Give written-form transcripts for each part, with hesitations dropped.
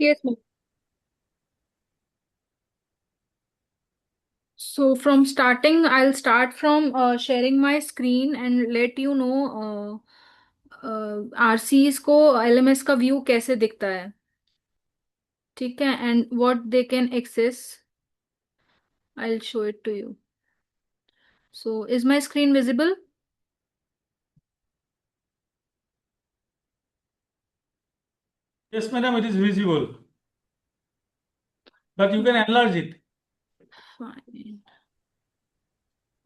Yes, ma'am. So from starting, I'll start from sharing my screen and let you know RCs को LMS का view कैसे दिखता है. ठीक है, and what they can access. I'll show it to you. So is my screen visible? Yes, madam, it is visible, but you can enlarge it. Fine.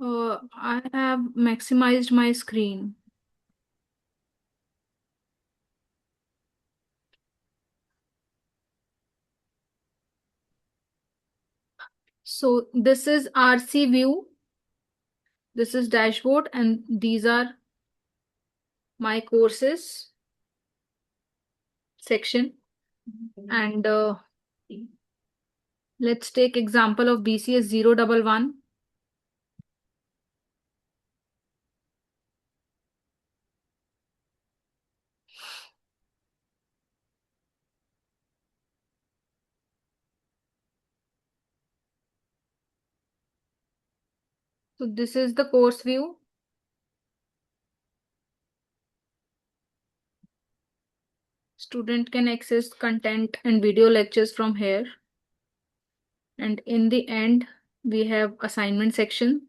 I have maximized my screen. So this is RC view. This is dashboard, and these are my courses section. And let's take example of BCS 011. So this is the course view. Student can access content and video lectures from here. And in the end, we have assignment section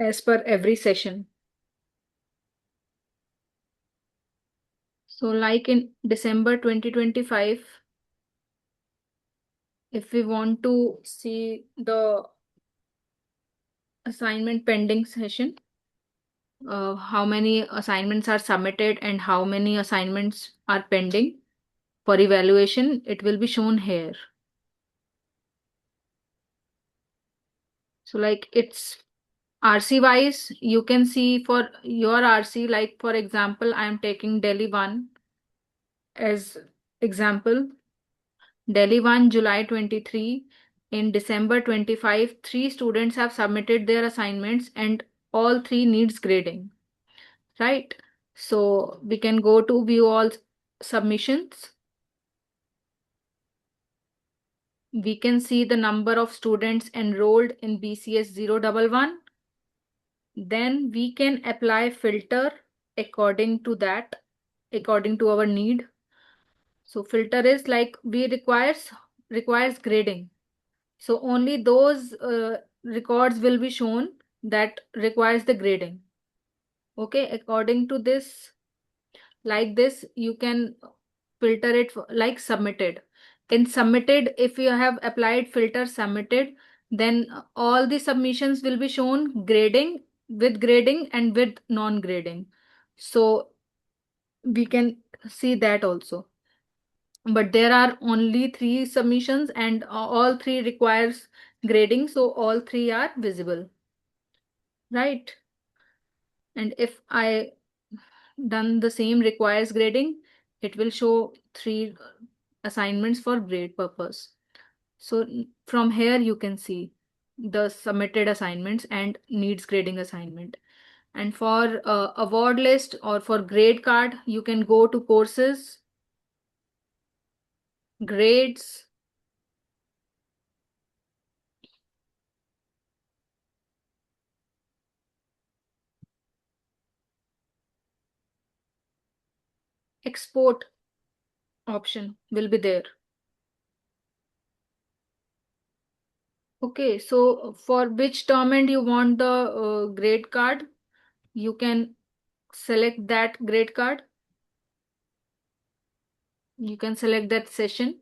as per every session. So like in December 2025, if we want to see the assignment pending session, how many assignments are submitted and how many assignments are pending for evaluation, it will be shown here. So like it's RC wise, you can see for your RC, like for example, I am taking Delhi 1 as example. Delhi 1, July 23. In December 25, three students have submitted their assignments and all three needs grading, right? So we can go to view all submissions. We can see the number of students enrolled in BCS 011. Then we can apply filter according to that, according to our need. So filter is like we requires grading. So only those records will be shown that requires the grading. Okay, according to this, like this, you can filter it like submitted. In submitted, if you have applied filter submitted, then all the submissions will be shown grading and with non-grading. So we can see that also. But there are only three submissions and all three requires grading, so all three are visible, right? And if I done the same requires grading, it will show three assignments for grade purpose. So from here you can see the submitted assignments and needs grading assignment. And for award list or for grade card, you can go to courses, grades, export option will be there. Okay, so for which term and you want the grade card, you can select that grade card. You can select that session.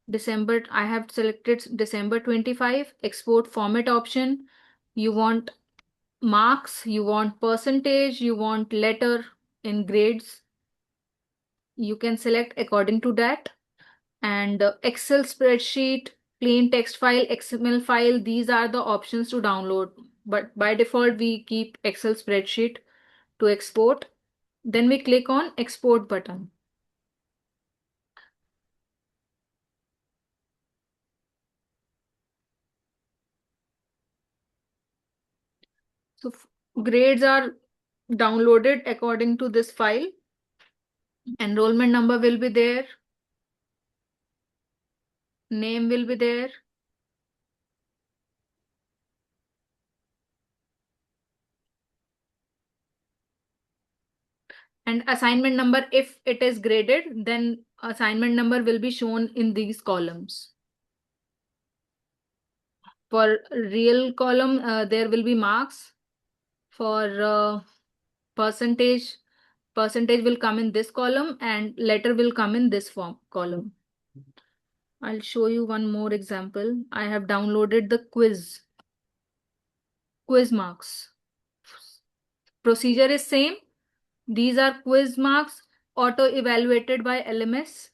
December, I have selected December 25, export format option. You want marks, you want percentage, you want letter in grades. You can select according to that. And Excel spreadsheet, plain text file, XML file, these are the options to download. But by default, we keep Excel spreadsheet to export. Then we click on export button. So grades are downloaded according to this file. Enrollment number will be there. name will be there. And assignment number, if it is graded, then assignment number will be shown in these columns. For real column, there will be marks. For percentage, percentage will come in this column and letter will come in this form column. I'll show you one more example. I have downloaded the quiz marks. Procedure is same. These are quiz marks auto evaluated by LMS.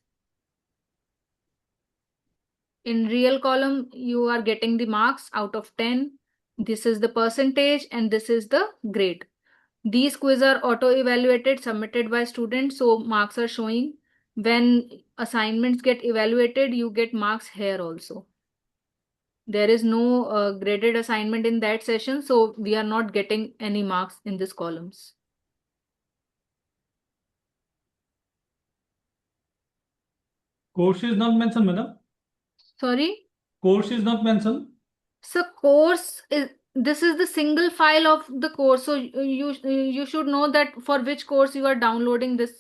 In real column, you are getting the marks out of 10. This is the percentage and this is the grade. These quiz are auto evaluated, submitted by students, so marks are showing. When assignments get evaluated, you get marks here also. There is no graded assignment in that session, so we are not getting any marks in these columns. Course is not mentioned, madam. Sorry? Course is not mentioned. So course is, this is the single file of the course. So you should know that for which course you are downloading this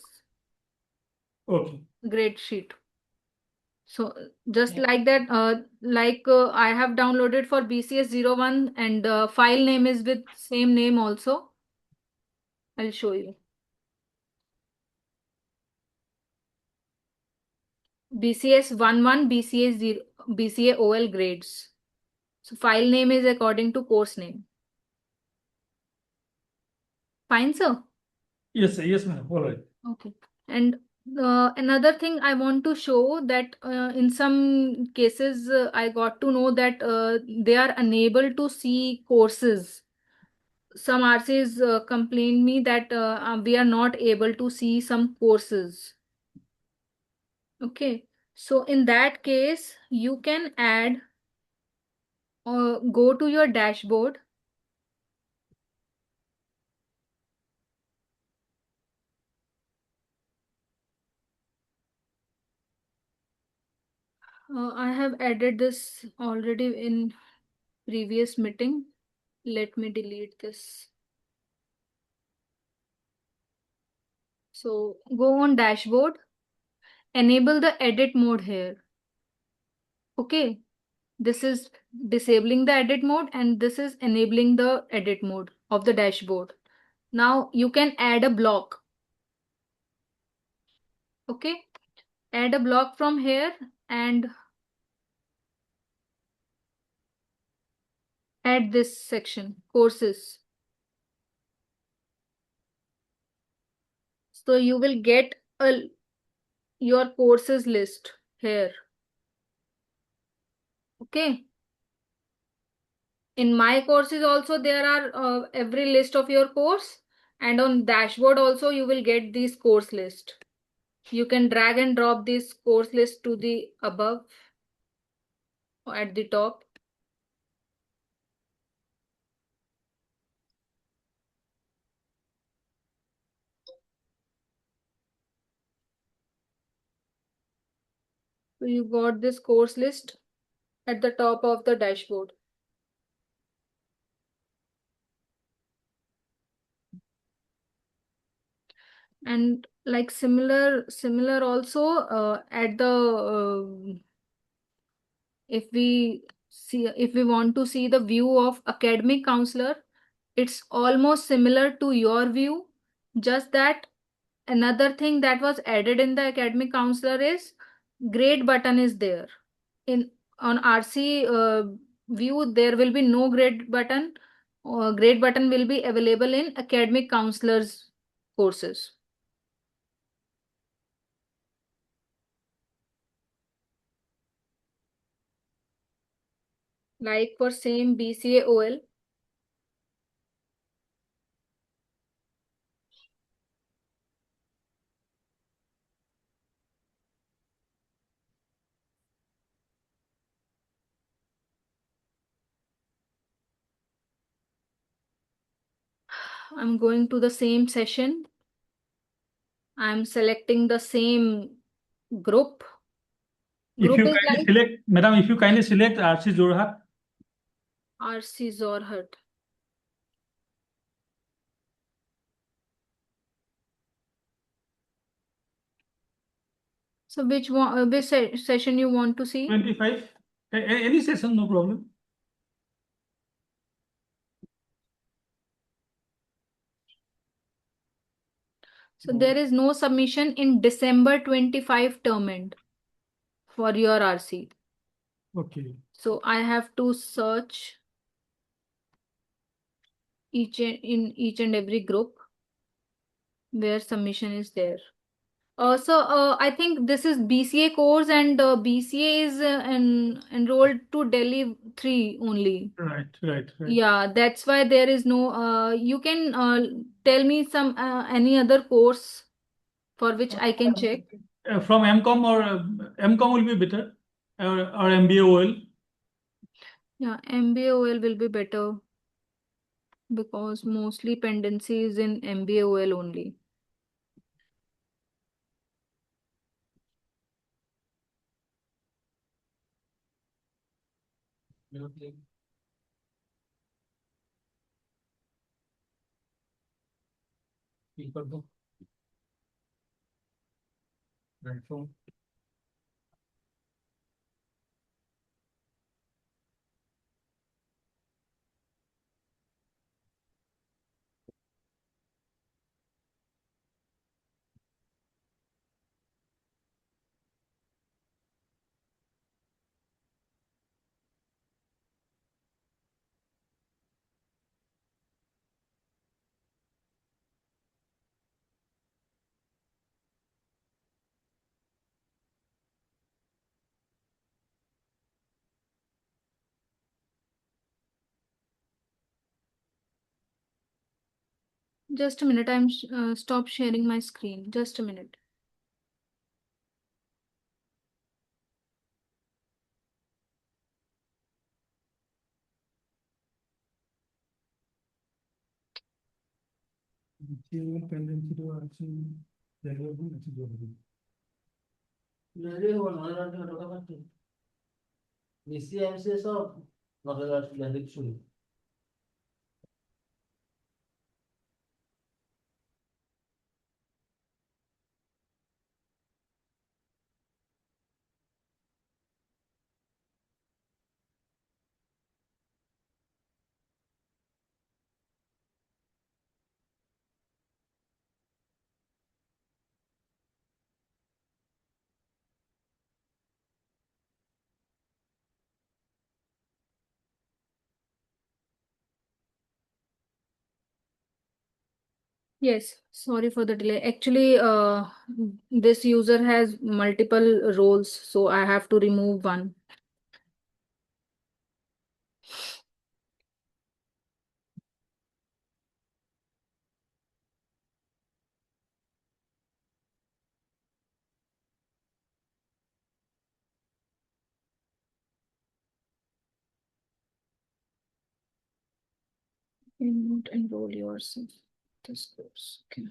Okay. grade sheet. So just like that, I have downloaded for BCS 01 and file name is with same name also. I'll show you. BCS 11, BCS 0, BCA OL grades. So file name is according to course name. Fine, sir? Yes, sir. Yes, ma'am. All right. Okay. And another thing I want to show that in some cases I got to know that they are unable to see courses. Some RCs complained me that we are not able to see some courses. Okay. So in that case, you can add, go to your dashboard. I have added this already in previous meeting. Let me delete this. So go on dashboard, enable the edit mode here. Okay, this is disabling the edit mode and this is enabling the edit mode of the dashboard. Now you can add a block. Okay, add a block from here and add this section, courses. So you will get your courses list here. Okay. In my courses also there are every list of your course, and on dashboard also you will get this course list. You can drag and drop this course list to the above or at the top. So you got this course list at the top of the dashboard. And like similar also at the if we want to see the view of academic counselor, it's almost similar to your view, just that another thing that was added in the academic counselor is grade button is there. In on RC view, there will be no grade button. Grade button will be available in academic counselors courses. Like for same BCA OL. I'm going to the same session. I'm selecting the same group. If Group you is kindly like select, Madam, if you kindly select RC Jorhat. RC Zorhat. So which one, session you want to see? 25. Any session, no problem. So there is no submission in December 25 term end for your RC. Okay. So I have to search in each and every group where submission is there. I think this is BCA course, and BCA is enrolled to Delhi 3 only. Right, right, right. Yeah, that's why there is no. You can tell me some any other course for which I can check. From MCOM or MCOM will be better, or MBA OL. Yeah, MBA will be better because mostly pendency is in MBA only. Right. Just a minute. I'm stop sharing my screen. Just a minute. Yes, sorry for the delay. Actually, this user has multiple roles, so I have to remove one. Not enroll yourself this course. Okay.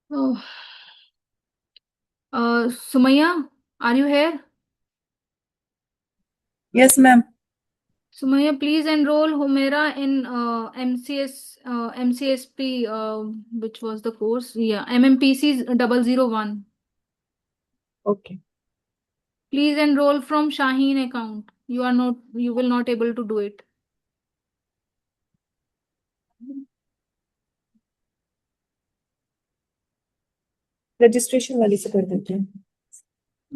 Oh, Sumaya, are you here? Yes, ma'am. Sumaya, please enroll Humera in MCSP, which was the course. Yeah, MMPC 001. Okay. Please enroll from Shaheen account. You will not able to do it. Registration वाली से कर देते हैं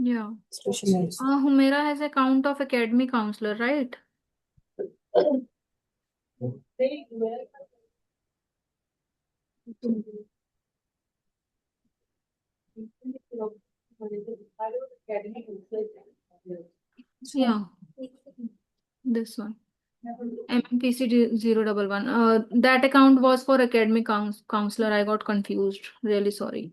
Yeah. Registration वाली से Humera has account of academy counselor, right? Yeah, this one. MPC 011. That account was for academic counselor. I got confused. Really sorry.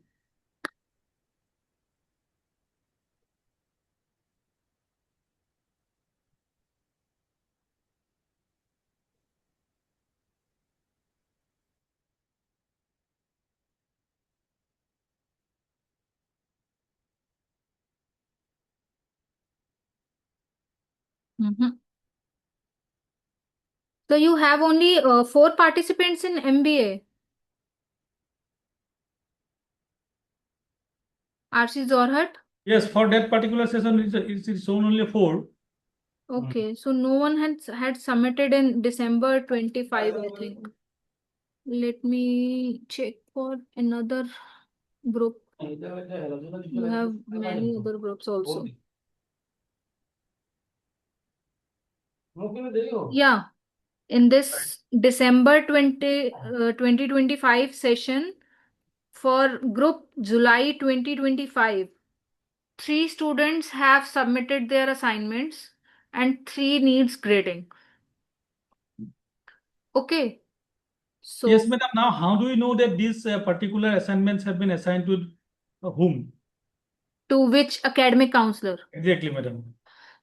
Mhm. So you have only 4 participants in MBA. RC Zorhat? Yes, for that particular session, it's shown only 4. Okay, so no one had submitted in December 25, I think. Let me check for another group. You have many other groups also. Yeah, in this December 2025 session for group July 2025, 3 students have submitted their assignments and 3 needs grading. Okay. So Yes, madam. Now, how do we know that these particular assignments have been assigned to whom? to which academic counselor? Exactly, madam.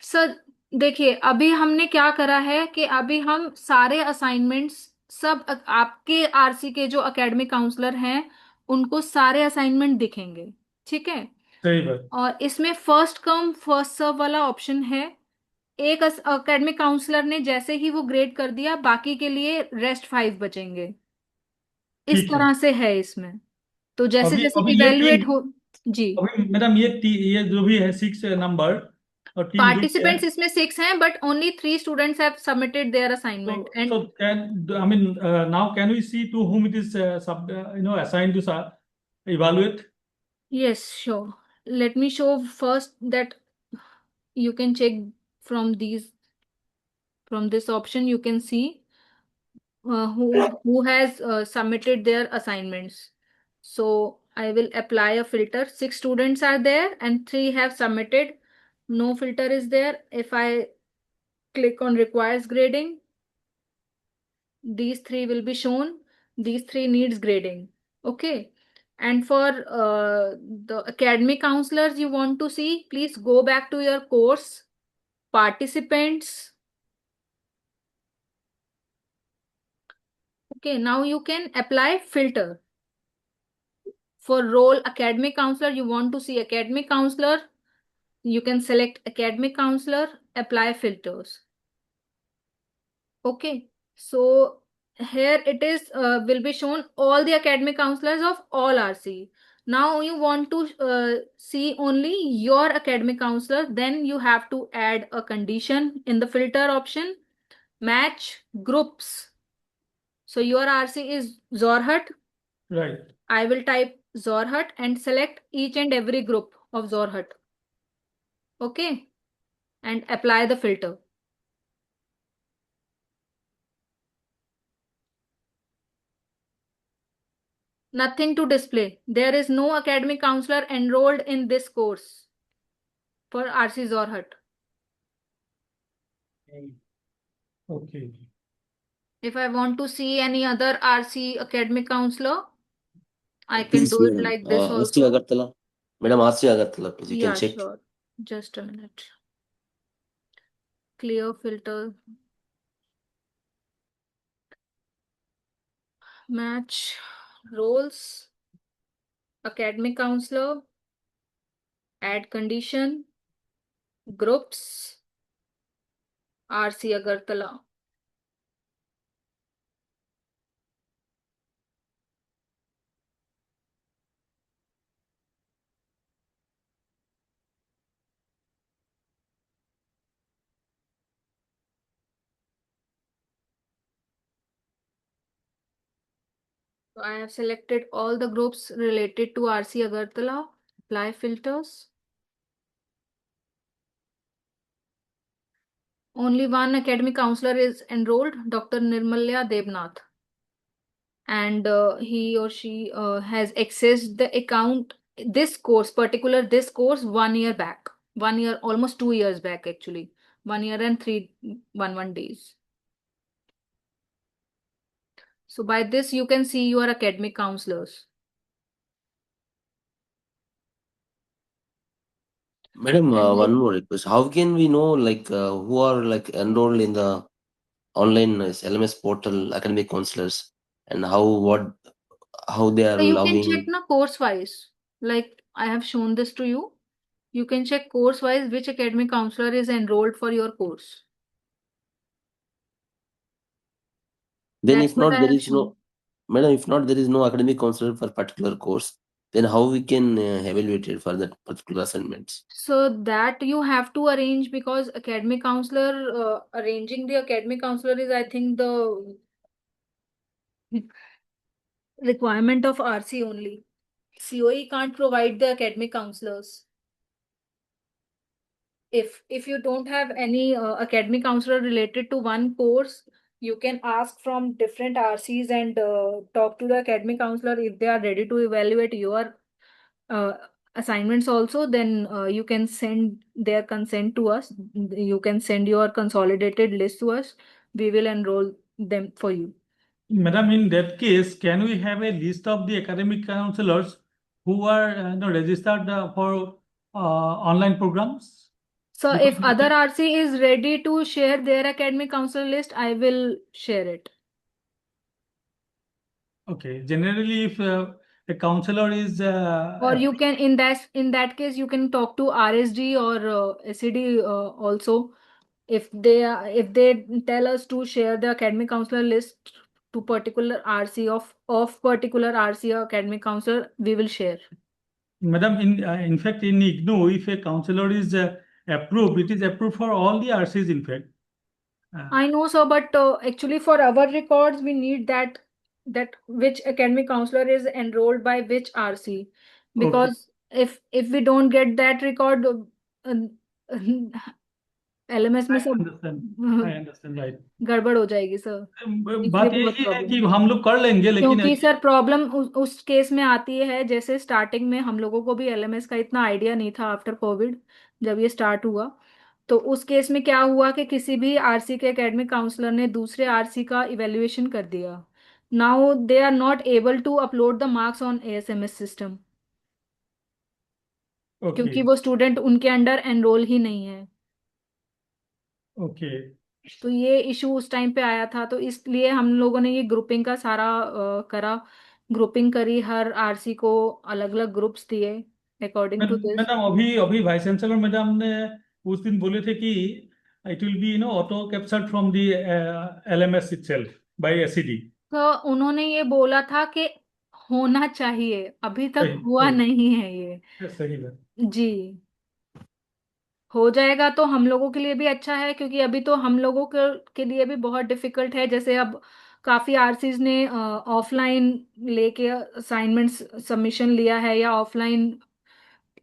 Sir देखिए, अभी हमने क्या करा है कि अभी हम सारे असाइनमेंट्स सब आपके आरसी के जो एकेडमिक काउंसलर हैं उनको सारे असाइनमेंट दिखेंगे, ठीक है। सही बात। और इसमें फर्स्ट कम फर्स्ट सर्व वाला ऑप्शन है। एक एकेडमिक काउंसलर ने जैसे ही वो ग्रेड कर दिया, बाकी के लिए रेस्ट 5 बचेंगे। इस ठीक है। तरह से है इसमें। तो जैसे अभी जैसे अभी ये इवेल्युएट टीम हो जी। अभी मैडम ये जो भी है 6 नंबर और टीम जो भी है, पार्टिसिपेंट्स इसमें 6 हैं, but only 3 students have submitted there assignment and so now can we see to whom it is assigned to evaluate? yes, sure. Let me show first that you can check from this option. You can see who has submitted their assignments. So I will apply a filter. 6 students are there and 3 have submitted. No filter is there. If I click on requires grading, these 3 will be shown. These 3 needs grading. Okay. And for the academic counselors you want to see, please go back to your course, participants. Okay, now you can apply filter. For role academic counselor, you want to see academic counselor, you can select academic counselor, apply filters. Okay, so here it is will be shown all the academic counselors of all RC. Now you want to see only your academic counselor, then you have to add a condition in the filter option, match groups. So your RC is Zorhat. Right. I will type Zorhat and select each and every group of Zorhat. Okay, and apply the filter. Nothing to display. There is no academic counselor enrolled in this course for RC Zorhat. Okay. If I want to see any other RC academic counselor, I can do it like this RC also. Agartala. Madam, RC Agartala, please. You Yeah, can check. sure. Just a minute. Clear filter. Match roles. Academic counselor. Add condition. Groups. RC Agartala. So I have selected all the groups related to RC Agartala. Apply filters. Only one academic counselor is enrolled, Dr. Nirmalya Devnath. And he or she has accessed the account, this course, 1 year back. 1 year, almost 2 years back actually. 1 year and 311 days. So by this you can see your academic counselors. Madam, And one more request. How can we know who are enrolled in the online LMS portal academic counselors and how they are So you can logging? check na course wise. Like I have shown this to you. You can check course wise which academic counselor is enrolled for your course. Then That's if what not, I there have is no, shown. madam, if not, there is no academic counselor for particular course, then how we can evaluate it for that particular assignments? So that you have to arrange, because academic counselor, arranging the academic counselor is, I think, the requirement of RC only. COE can't provide the academic counselors. If you don't have any academic counselor related to one course, you can ask from different RCs and talk to the academic counselor. If they are ready to evaluate your uh, assignments also, then you can send their consent to us. You can send your consolidated list to us. We will enroll them for you. Madam, in that case, can we have a list of the academic counselors who are registered for online programs? So Because if other RC is ready to share their academic counselor list, I will share it. okay, generally, if a counselor is Or you can, in that case, you can talk to RSD or SED also. If they tell us to share the academic counselor list to particular RC of particular RC or academic counselor, we will share. Madam, in fact, in IGNOU, if a counselor is approved, it is approved for all the RCs, in fact. I know, sir, but actually for our records, we need that which academic counselor is enrolled by which RC, because if we don't get that record, LMS में सब I understand, right. गड़बड़ हो जाएगी sir, इसलिए बात बहुत यही है प्रॉब्लम कि है। हम लोग कर लेंगे, लेकिन क्योंकि सर प्रॉब्लम उस केस में आती है, जैसे स्टार्टिंग में हम लोगों को भी LMS का इतना आइडिया नहीं था आफ्टर कोविड, जब ये स्टार्ट हुआ, तो उस केस में क्या हुआ कि किसी भी RC के एकेडमिक काउंसलर ने दूसरे RC का इवेल्युएशन कर दिया। Now they are not able to upload the marks on ASMS system, क्योंकि वो स्टूडेंट उनके अंडर एनरोल ही नहीं है। ओके, तो ये इशू उस टाइम पे आया था, तो इसलिए हम लोगों ने ये ग्रुपिंग का सारा करा, ग्रुपिंग करी, हर RC को अलग अलग ग्रुप्स दिए अकॉर्डिंग टू दिस। मैडम, अभी वाइस चांसलर मैडम ने उस दिन बोले थे कि it will be auto captured from the LMS itself by SED। तो उन्होंने ये बोला था कि होना चाहिए, अभी तक हुआ नहीं है ये। सही बात। जी, हो जाएगा तो हम लोगों के लिए भी अच्छा है, क्योंकि अभी तो हम लोगों के लिए भी बहुत डिफिकल्ट है। जैसे अब काफी RCs ने ऑफलाइन लेके असाइनमेंट्स सबमिशन लिया है या ऑफलाइन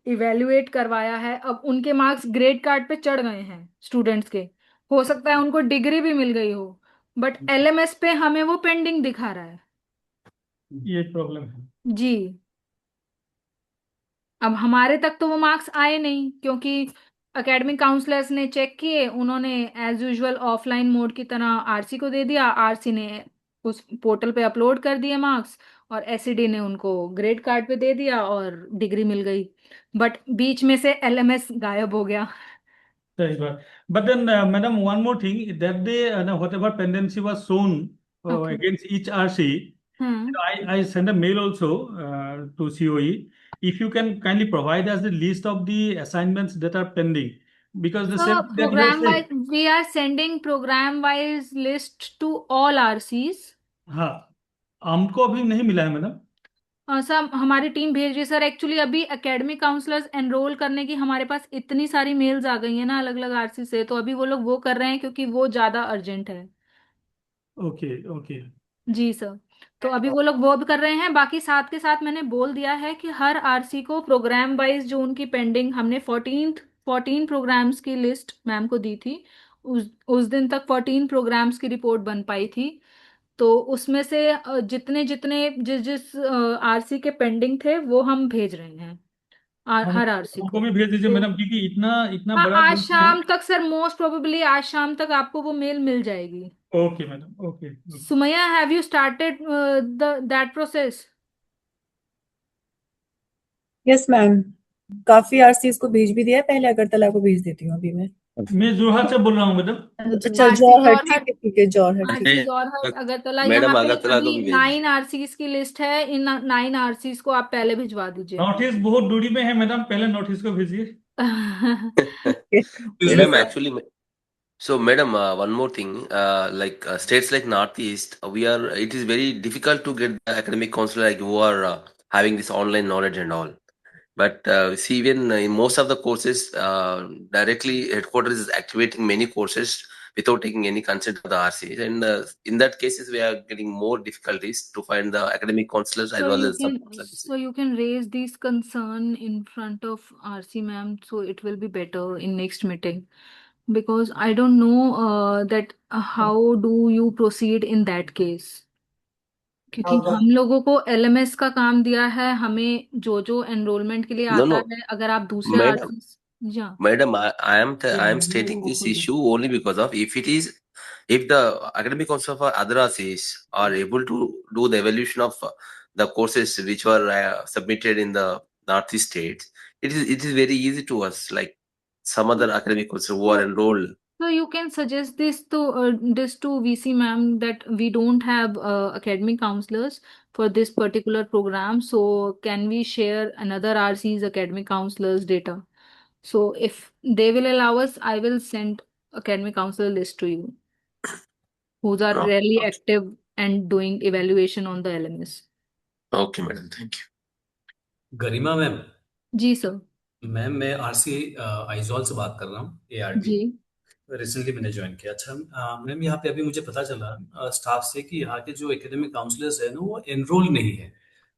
इवेल्युएट करवाया है, अब उनके मार्क्स ग्रेड कार्ड पे चढ़ गए हैं स्टूडेंट्स के, हो सकता है उनको डिग्री भी मिल गई हो, बट LMS पे हमें वो पेंडिंग दिखा रहा है। ये प्रॉब्लम है जी, अब हमारे तक तो वो मार्क्स आए नहीं, क्योंकि एकेडमिक काउंसलर्स ने चेक किए, उन्होंने एज यूजुअल ऑफलाइन मोड की तरह RC को दे दिया, RC ने उस पोर्टल पे अपलोड कर दिए मार्क्स, और SED ने उनको ग्रेड कार्ड पे दे दिया और डिग्री मिल गई, बट बीच में से LMS गायब हो गया। सही बात। But then, madam, one more thing, that day, whatever pendency was shown Okay. against each RC, I sent a mail also to COE. If you can kindly provide us the list of the assignments that are pending, because the So same that you have program said. wise, we are sending program wise list to all RCs. हाँ, हमको अभी नहीं मिला है madam. Sir हमारी team भेज रही है सर। एक्चुअली अभी एकेडमिक काउंसलर्स एनरोल करने की हमारे पास इतनी सारी मेल्स आ गई है ना अलग अलग RC से, तो अभी वो लोग वो कर रहे हैं क्योंकि वो ज्यादा अर्जेंट है। Okay okay. जी सर, तो अभी वो लोग वो भी कर रहे हैं। बाकी साथ के साथ मैंने बोल दिया है कि हर RC को प्रोग्राम वाइज जो उनकी पेंडिंग, हमने 14 प्रोग्राम्स की लिस्ट मैम को दी थी, उस दिन तक 14 प्रोग्राम्स की रिपोर्ट बन पाई थी, तो उसमें से जितने जितने जिस जिस RC के पेंडिंग थे वो हम भेज रहे हैं हर RC हमको को। भी भेज दीजिए तो मैडम, क्योंकि इतना इतना हाँ, बड़ा आज group है। शाम तक सर, मोस्ट प्रोबेबली आज शाम तक आपको वो मेल मिल जाएगी। Okay madam, okay. Sumaiya, have you started that process? Yes ma'am, काफी RCs को भेज भी दिया है, पहले अगरतला को भेज देती हूँ अभी मैं जोरहाट से बोल रहा हूँ मैडम। अच्छा, जोरहाट, ठीक है जोरहाट, ठीक है। RC जोरहाट, अगरतला, मैडम, यहाँ पे अगरतला को अभी भी भेज 9 RCs की लिस्ट है। इन 9 RCs को आप पहले भिजवा दीजिए। नॉर्थ ईस्ट बहुत दूरी में है मैडम, पहले नॉर्थ ईस्ट को भेजिए। Madam, actually So, madam, one more thing, states like Northeast, it is very difficult to get the academic counselor like who are having this online knowledge and all. But see, even in most of the courses, directly headquarters is activating many courses without taking any consent of the RCs. And in that cases, we are getting more difficulties to find the academic counselors as So well you as support can services. so you can raise these concern in front of RC ma'am, so it will be better in next meeting. Because I don't know that how do you proceed in that case. क्योंकि हम लोगों को LMS का काम दिया है, हमें जो जो एनरोलमेंट के लिए No, आता no, है, अगर आप दूसरे madam. RCs या Madam, I am stating this issue only because of if the academic council for other RCs are able to do the evaluation of the courses which were submitted in the Northeast states, it is very easy to us, like some other academic council who are so, enrolled. so you can suggest this to VC ma'am that we don't have academic counselors for this particular program, so can we share another RC's academic counselors data? So if they will allow us, I will send academic counselor list to you who are No. really active and doing evaluation on the LMS. Okay, madam. Thank you. Garima ma'am, जी sir. Ma'am मैं RC Aizawl से बात कर रहा हूँ, ART। जी recently मैंने join किया। अच्छा मैम, यहाँ पे अभी मुझे पता चला स्टाफ से कि यहाँ के जो एकेडमिक काउंसलर्स है ना, वो एनरोल नहीं है।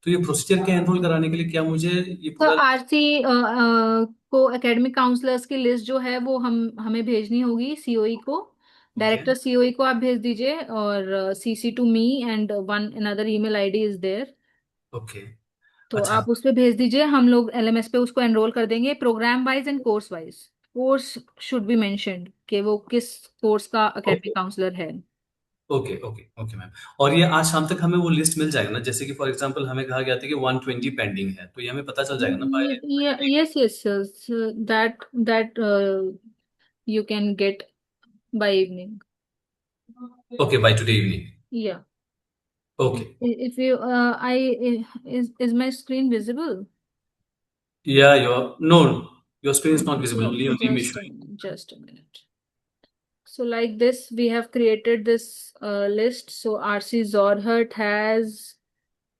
तो ये प्रोसीजर क्या, एनरोल कराने के लिए क्या मुझे ये तो पूरा आरसी को एकेडमिक काउंसलर्स की लिस्ट जो है वो हमें भेजनी होगी सीओई को। डायरेक्टर सीओई को आप भेज दीजिए और CC to me and one another email ID is there. Okay. तो अच्छा, आप उस पे भेज दीजिए, हम लोग एलएमएस पे उसको एनरोल कर देंगे program wise and course wise. Course should be mentioned कि वो किस कोर्स का ओके, एकेडमिक काउंसलर है। Okay, okay, okay ma'am. और ये आज शाम तक हमें वो लिस्ट मिल जाएगा ना? जैसे कि फॉर एग्जांपल हमें कहा गया था कि 120 पेंडिंग है, तो ये हमें पता चल जाएगा ना by Yes, yes, yes. That you can get by evening. Okay, by today evening. Yeah. Okay, If you is my screen visible? या your screen is not visible, only on the image Just a showing. minute, just a minute. So like this, we have created this list. So RC Zorhut has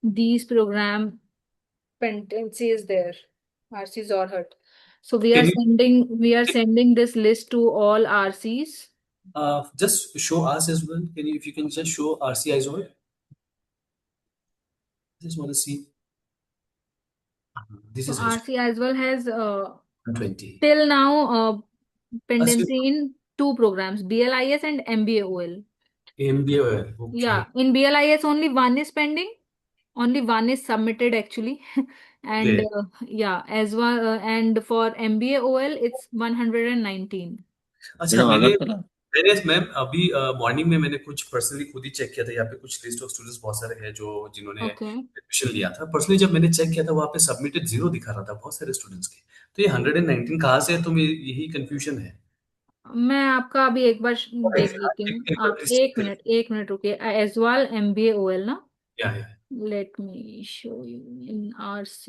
these program pendencies there. RC Zorhut. So we are can sending this list to all RCs. just show us as well. If you can just show RC Aizol. Just want to see. This So is Aizol. RC as well has 20. till now Actually, pendency in two programs, BLIS and MBAOL. MBA. Okay. Yeah, in BLIS only one is pending, only one is submitted actually, and Okay. yeah, as well, and for MBAOL it's 119. अच्छा, Madam, मैंने Agartala. मैंने ma'am अभी morning में मैंने कुछ personally खुद ही check किया था। यहाँ पे कुछ लिस्ट ऑफ स्टूडेंट्स बहुत सारे हैं जो जिन्होंने Okay. एडमिशन लिया था। पर्सनली जब मैंने चेक किया था, वहाँ पे सबमिटेड 0 दिखा रहा था बहुत सारे स्टूडेंट्स के। तो ये 119 कहाँ से है? तो मेरी यही कंफ्यूजन है। मैं आपका अभी एक बार देख लेती हूँ, एक बार आप प्लीज चेक करिए। एक मिनट रुकिए। एजवाल MBAOL ना, या let me show you in RC.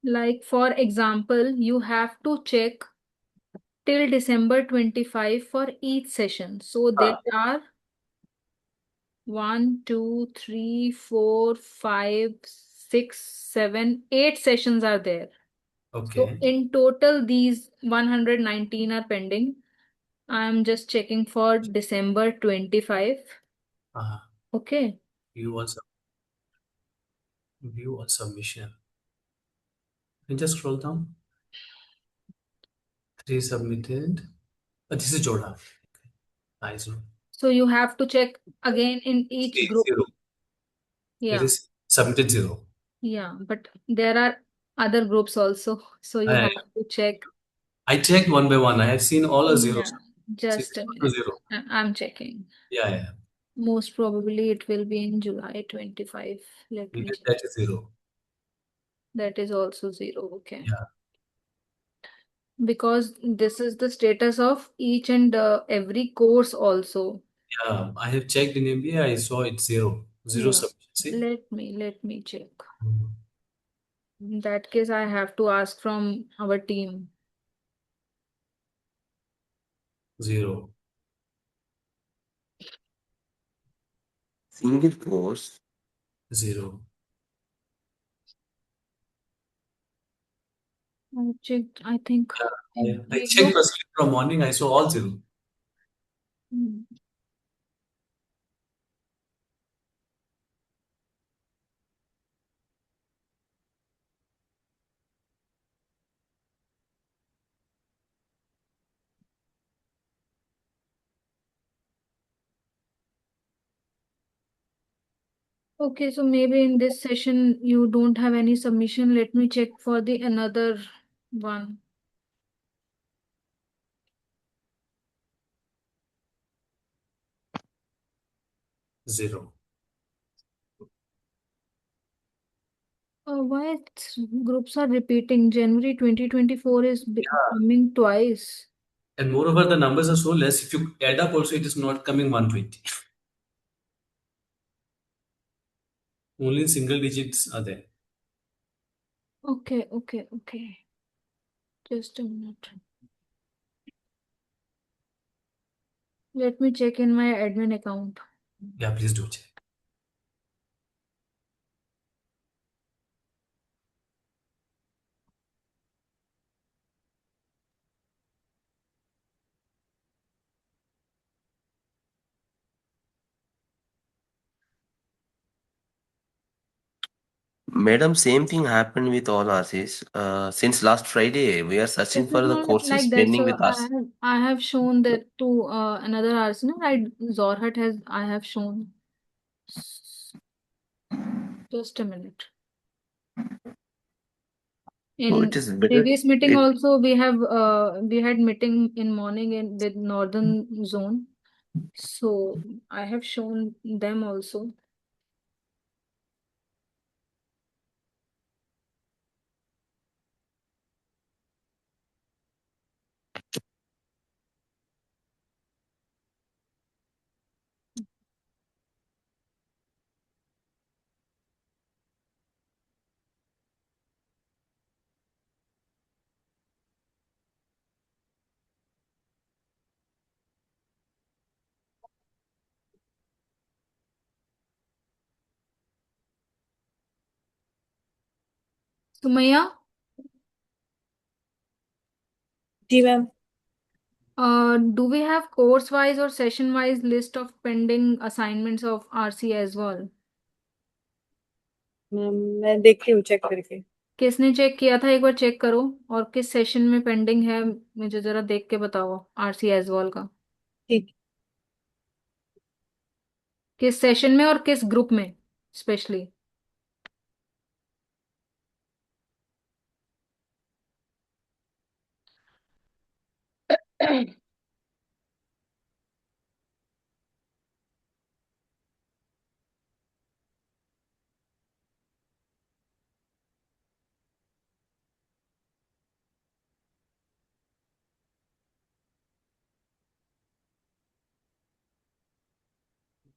Like for example, you have to check till December 25 for each session. So there are 1, 2, 3, 4, 5, 6, 7, 8 sessions are there. Okay. So in total, these 119 are pending. I'm just checking for December 25. हाँ, Okay. view all submission. And just scroll down. 3 submitted. This is Joda. Nice. So you have to check again in each group. 0. It Yeah. is submitted 0. Yeah. But there are other groups also. So you have to check. I checked one by one. I have seen all are zeros. Yeah. Just a See, minute. zero. I'm checking. Yeah. Most probably it will be in July 25. Let me check. That is 0. That is also 0. Okay. Yeah. Because this is the status of each and every course also. Yeah, I have checked in MBA. I saw it's zero Yeah. submission. See? Let me check. In that case, I have to ask from our team. Zero. Single course. Zero. I checked, I think. Yeah, I We checked look. personally from morning. I saw all zero. Hmm. Okay, so maybe in this session you don't have any submission. Let me check for the another one. Zero. Why groups are repeating? January 2024 is coming twice. And moreover, the numbers are so less. If you add up also, it is not coming 120. Only single digits are there. Okay. Just a minute. Let me check in my admin account. Yeah, please do check. Madam, same thing happened with all RCs. Since last Friday, we are searching This is for the not courses like that. pending So with us. I have shown that to another arsenal. Zorhat has I have shown. Just a minute. So In it is better. previous meeting It also we had meeting in morning in with northern zone. So I have shown them also. Sumaya, जी ma'am. do we have course wise or session wise list of pending assignments of RC as well? Ma'am मैं देखती हूँ check करके। किसने check किया था एक बार चेक करो और किस सेशन में पेंडिंग है मुझे जरा देख के बताओ आरसी एजवॉल का ठीक। किस सेशन में और किस ग्रुप में specially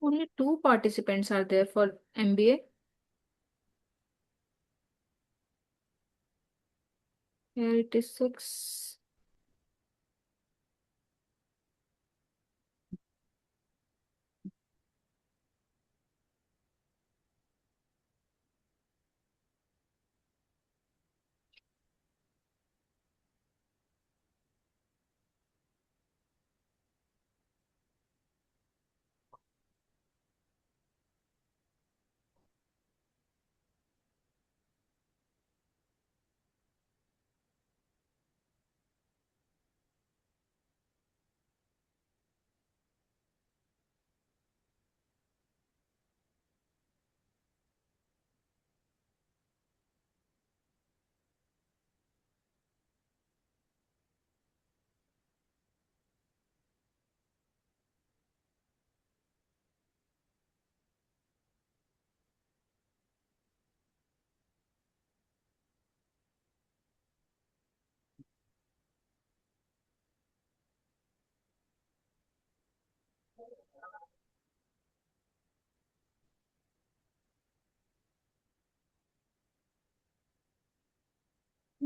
only 2 participants are there for MBA. Here it is 6.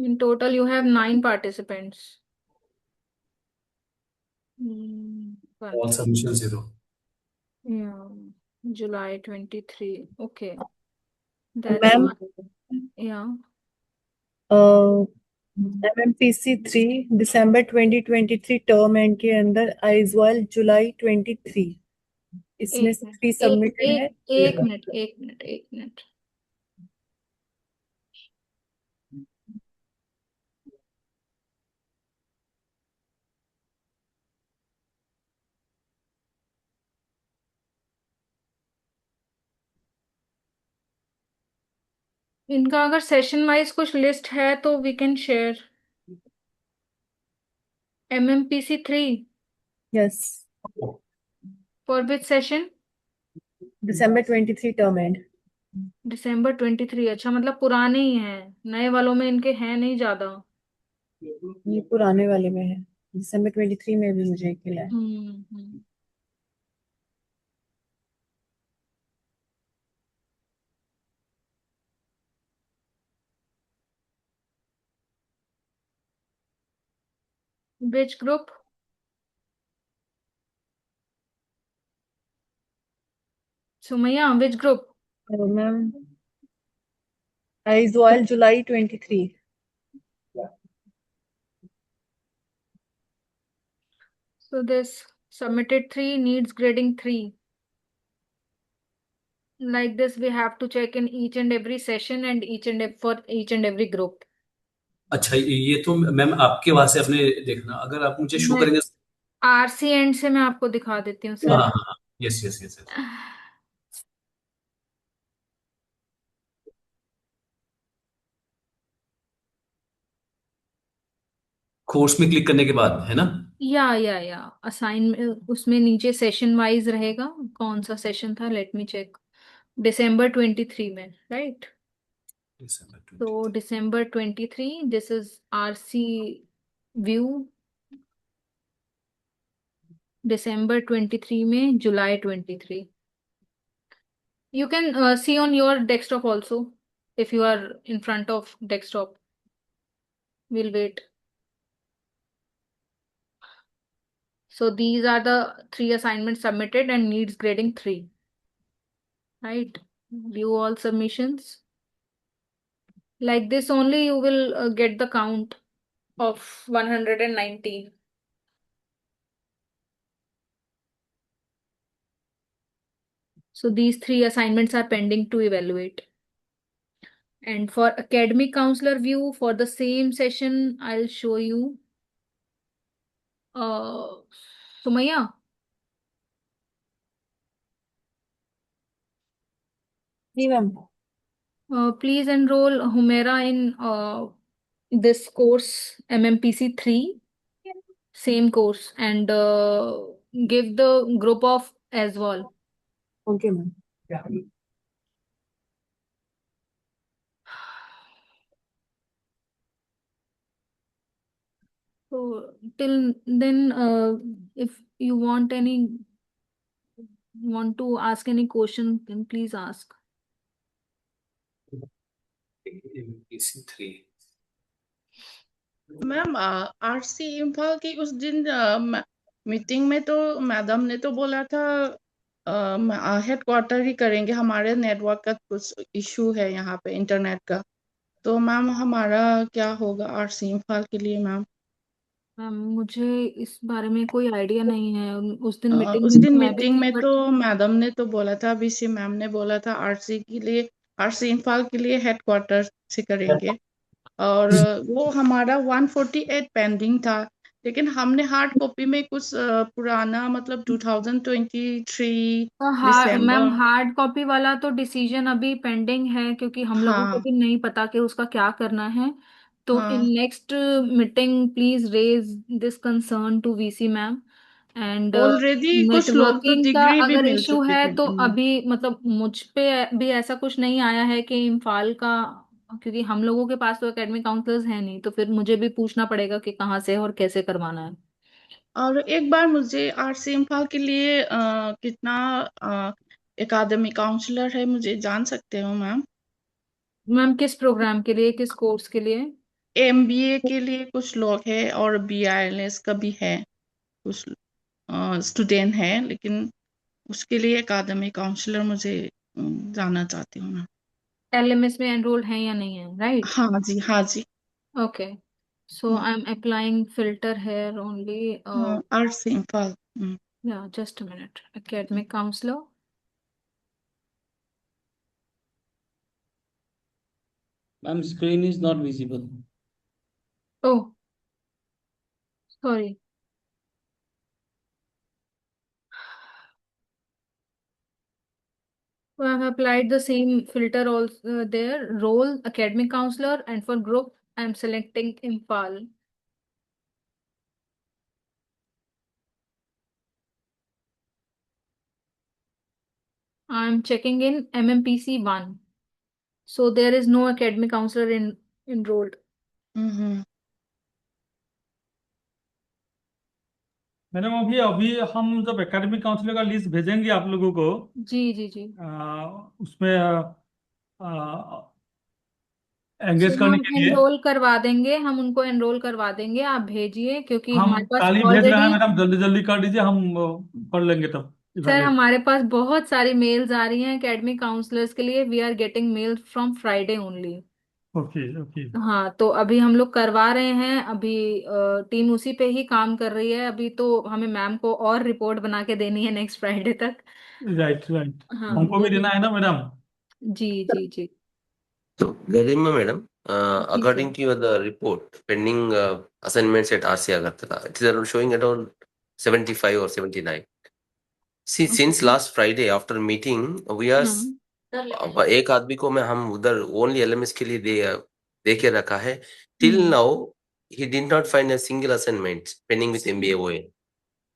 In total, you have 9 participants. Hmm, All one. submission 0. Yeah, July 23. Okay, that's ma'am fine. Yeah. MMPC 3 December 2023 term and के अंदर आइजवाल जुलाई 23 इसमें एक से minute 3 एक submitted है। एक एक minute एक मिनट एक मिनट इनका अगर सेशन वाइज कुछ लिस्ट है तो we can share. MMPC 3 yes for which session? December 23 term end. December 23। अच्छा, मतलब पुराने ही हैं, नए वालों में इनके हैं नहीं ज्यादा। ये पुराने वाले में है, दिसंबर 23 में भी मुझे एक मिला है। हम्म। Which group? Sumaya, which group? Ma'am Aizawl July 23। So this submitted 3 needs grading 3. Like this, we have to check in each and every session and for each and every group. अच्छा, ये तो मैम आपके वहां से अपने देखना, अगर आप मुझे शो मैं करेंगे। RC एंड से मैं आपको दिखा देती हूँ हाँ सर। हाँ हाँ, यस यस यस। कोर्स में क्लिक करने के बाद है ना? या असाइन उसमें नीचे सेशन वाइज रहेगा। कौन सा सेशन था, लेट मी चेक। December 23 में, राइट? दिसंबर 20। तो December 23, this is RC view. December 23 में July 23। You can see on your desktop also if you are in front of desktop. We'll wait. So these are the 3 assignments submitted and needs grading 3. Right? View all submissions. Like this only you will get the count of 119. So these 3 assignments are pending to evaluate. And for academic counselor view for the same session, I'll show you. Sumaya. जी ma'am. Please enroll Humera in this course MMPC 3, same course, and give the group of as well. Okay ma'am. So till then, if you want to ask any question, then please ask. MPC 3। Ma'am RC Imphal की उस दिन meeting में तो madam ने तो बोला था head quarter ही करेंगे, हमारे नेटवर्क का कुछ इशू है यहाँ पे इंटरनेट का। तो मैम हमारा क्या होगा आरसी इम्फाल के लिए मैम? मुझे इस बारे में कोई आइडिया नहीं है। उस दिन मीटिंग उस में दिन तो मैं भी मीटिंग थी, में बट तो मैडम ने तो बोला था, बीसी मैम ने बोला था आरसी के लिए, आरसी इम्फाल के लिए हेड क्वार्टर से करेंगे। और वो हमारा 148 पेंडिंग था, लेकिन हमने हार्ड कॉपी में कुछ पुराना मतलब 2023 मैम दिसंबर। हार्ड कॉपी वाला तो डिसीजन अभी पेंडिंग है, क्योंकि हम लोगों को हाँ भी नहीं पता कि उसका क्या करना है। तो इन हाँ next meeting please raise this concern to VC ma'am. And already कुछ लोग तो नेटवर्किंग का डिग्री भी अगर मिल इशू चुके है थे तो उन्हें। अभी मतलब मुझ पे भी ऐसा कुछ नहीं आया है कि इम्फाल का, क्योंकि हम लोगों के पास तो एकेडमिक काउंसलर्स हैं नहीं, तो फिर मुझे भी पूछना पड़ेगा कि कहाँ से और कैसे करवाना है। और एक बार मुझे आरसी इम्फाल के लिए कितना एकेडमिक काउंसलर है मुझे जान सकते हो मैम? मैम किस प्रोग्राम के लिए, किस कोर्स के लिए? MBA के लिए कुछ लोग हैं और BILS का भी है, कुछ स्टूडेंट है, लेकिन उसके लिए एकेडमिक काउंसलर मुझे जानना चाहती हूँ मैं। LMS में एनरोल्ड है या नहीं है, राइट? हाँ जी, हाँ जी। Okay, so I am applying filter here only. RC Imphal. Yeah, just a minute. Academic counselor. Ma'am, screen is not visible. Oh, sorry. So I have applied the same filter also there. Role academic counselor, and for group I am selecting Impal. I am checking in MMPC 1. So there is no academic counselor enrolled. Madam अभी अभी हम जब academic counsellor का list भेजेंगे आप लोगों को, जी जी जी. उसमें सो एंगेज करने हम के लिए एनरोल करवा देंगे, हम उनको एनरोल करवा देंगे, आप भेजिए, क्योंकि हम हमारे पास कल ही भेज रहे हैं ऑलरेडी. मैडम, जल्दी जल्दी कर दीजिए, हम कर लेंगे तब सर इवैल्यूएट। हमारे पास बहुत सारी मेल्स आ रही हैं एकेडमिक काउंसलर्स के लिए. We are getting mail from Friday only. Okay okay. हाँ, तो अभी हम लोग करवा रहे हैं. अभी टीम उसी पे ही काम कर रही है. अभी तो हमें मैम को और रिपोर्ट बना के देनी है नेक्स्ट फ्राइडे तक. राइट राइट, हाँ हमको भी वो. देना है ना मैडम। जी जी जी. So, Garima madam, जी according सर. to your the report, pending assignments at RC Agartala, it is around showing around 75 or 79. See, since last Friday after meeting, we are एक आदमी को मैं हम उधर ओनली LMS के लिए दे के रखा है. Till now, he did not find a single assignment pending with MBA OA.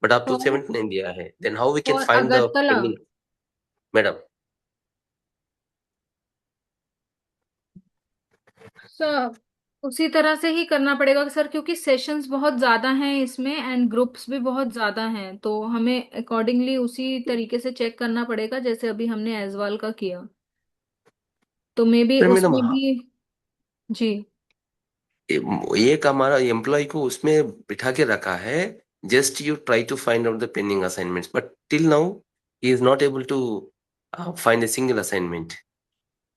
But up to और 79 दिया है. Then how we can और find the Agartala. pending? Madam, sir उसी तरह से ही करना पड़ेगा सर, क्योंकि सेशंस बहुत ज्यादा हैं इसमें एंड ग्रुप्स भी बहुत ज्यादा हैं, तो हमें अकॉर्डिंगली उसी तरीके से चेक करना पड़ेगा जैसे अभी हमने एजवाल का किया. तो मे बी फिर मैडम उसमें भी. जी. एक हमारा एम्प्लॉय को उसमें बिठा के रखा है. Just you try to find out the pending assignments, but till now he is not able to find a single assignment.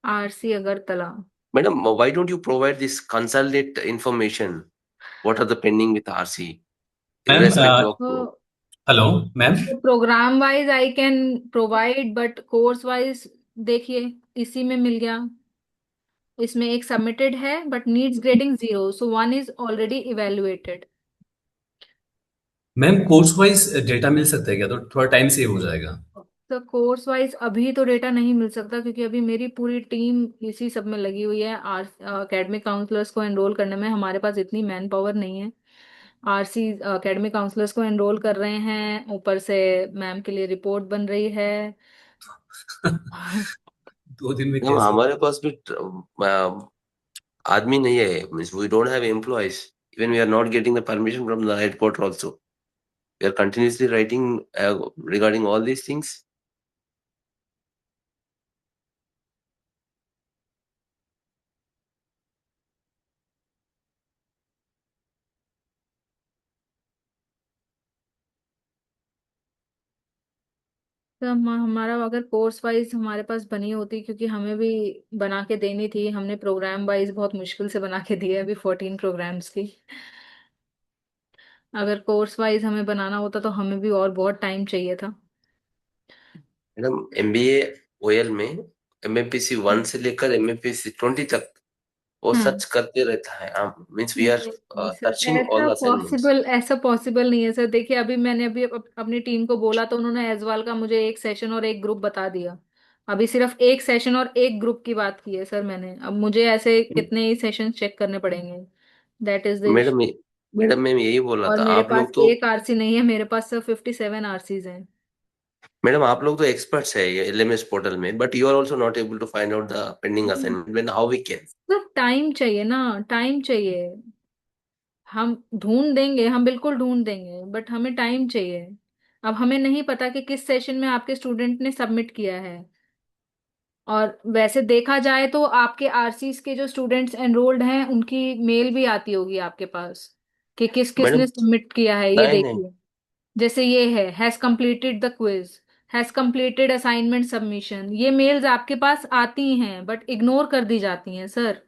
RC Agartala. Madam, why don't you provide this consolidate information? What are the pending with RC, ma'am irrespective of तो hello ma'am. Programme wise I can provide, but course wise देखिए इसी में मिल गया. इसमें एक submitted है but needs grading 0, so 1 is already evaluated. Ma'am course wise data मिल सकता है क्या, तो थोड़ा टाइम सेव हो जाएगा. तो कोर्स वाइज अभी तो डेटा नहीं मिल सकता, क्योंकि अभी मेरी पूरी टीम इसी सब में लगी हुई है. एकेडमिक काउंसलर्स को एनरोल करने में हमारे पास इतनी मैन पावर नहीं है. RC एकेडमिक काउंसलर्स को एनरोल कर रहे हैं, ऊपर से मैम के लिए रिपोर्ट बन रही है. 2 दिन में मैम कैसे. हमारे पास भी आदमी नहीं है. Means we don't have employees. Even we are not getting the permission from the headquarter also. We are continuously writing regarding all these things. तो हमारा अगर कोर्स वाइज हमारे पास बनी होती, क्योंकि हमें भी बना के देनी थी. हमने प्रोग्राम वाइज बहुत मुश्किल से बना के दिए अभी 14 प्रोग्राम्स की. अगर कोर्स वाइज हमें बनाना होता तो हमें भी और बहुत टाइम चाहिए था. मैडम MBA OL में MMPC 1 से लेकर MMPC 20 तक वो हम्म. सच करते रहता है. मीन्स वी आर नहीं नहीं sir, touching all the assignments. ऐसा पॉसिबल नहीं है सर. देखिए अभी मैंने अभी अपनी टीम को बोला तो उन्होंने एजवाल का मुझे एक सेशन और एक ग्रुप बता दिया. अभी सिर्फ एक सेशन और एक ग्रुप की बात की है सर मैंने. अब मुझे ऐसे कितने ही सेशन चेक करने पड़ेंगे. That is the issue. Madam madam मैं यही बोल रहा और था. मेरे आप पास लोग तो एक RC नहीं है, मेरे पास सिर्फ 57 RCs हैं. मैडम आप लोग तो एक्सपर्ट्स है ये LMS पोर्टल में, but you are also not able to find out the pending assignment. When how we can. Sir time चाहिए ना, टाइम चाहिए. हम ढूंढ देंगे, हम बिल्कुल ढूंढ देंगे, बट हमें टाइम चाहिए. अब हमें नहीं पता कि किस सेशन में आपके स्टूडेंट ने सबमिट किया है. और वैसे देखा जाए तो आपके आरसीज के जो स्टूडेंट्स एनरोल्ड हैं उनकी मेल भी आती होगी आपके पास कि किस किस मैडम ने सबमिट किया है, ये नहीं नहीं देखिए। जैसे ये has completed the quiz, has completed assignment submission, ये मेल्स आपके पास आती हैं बट इग्नोर कर दी जाती हैं सर।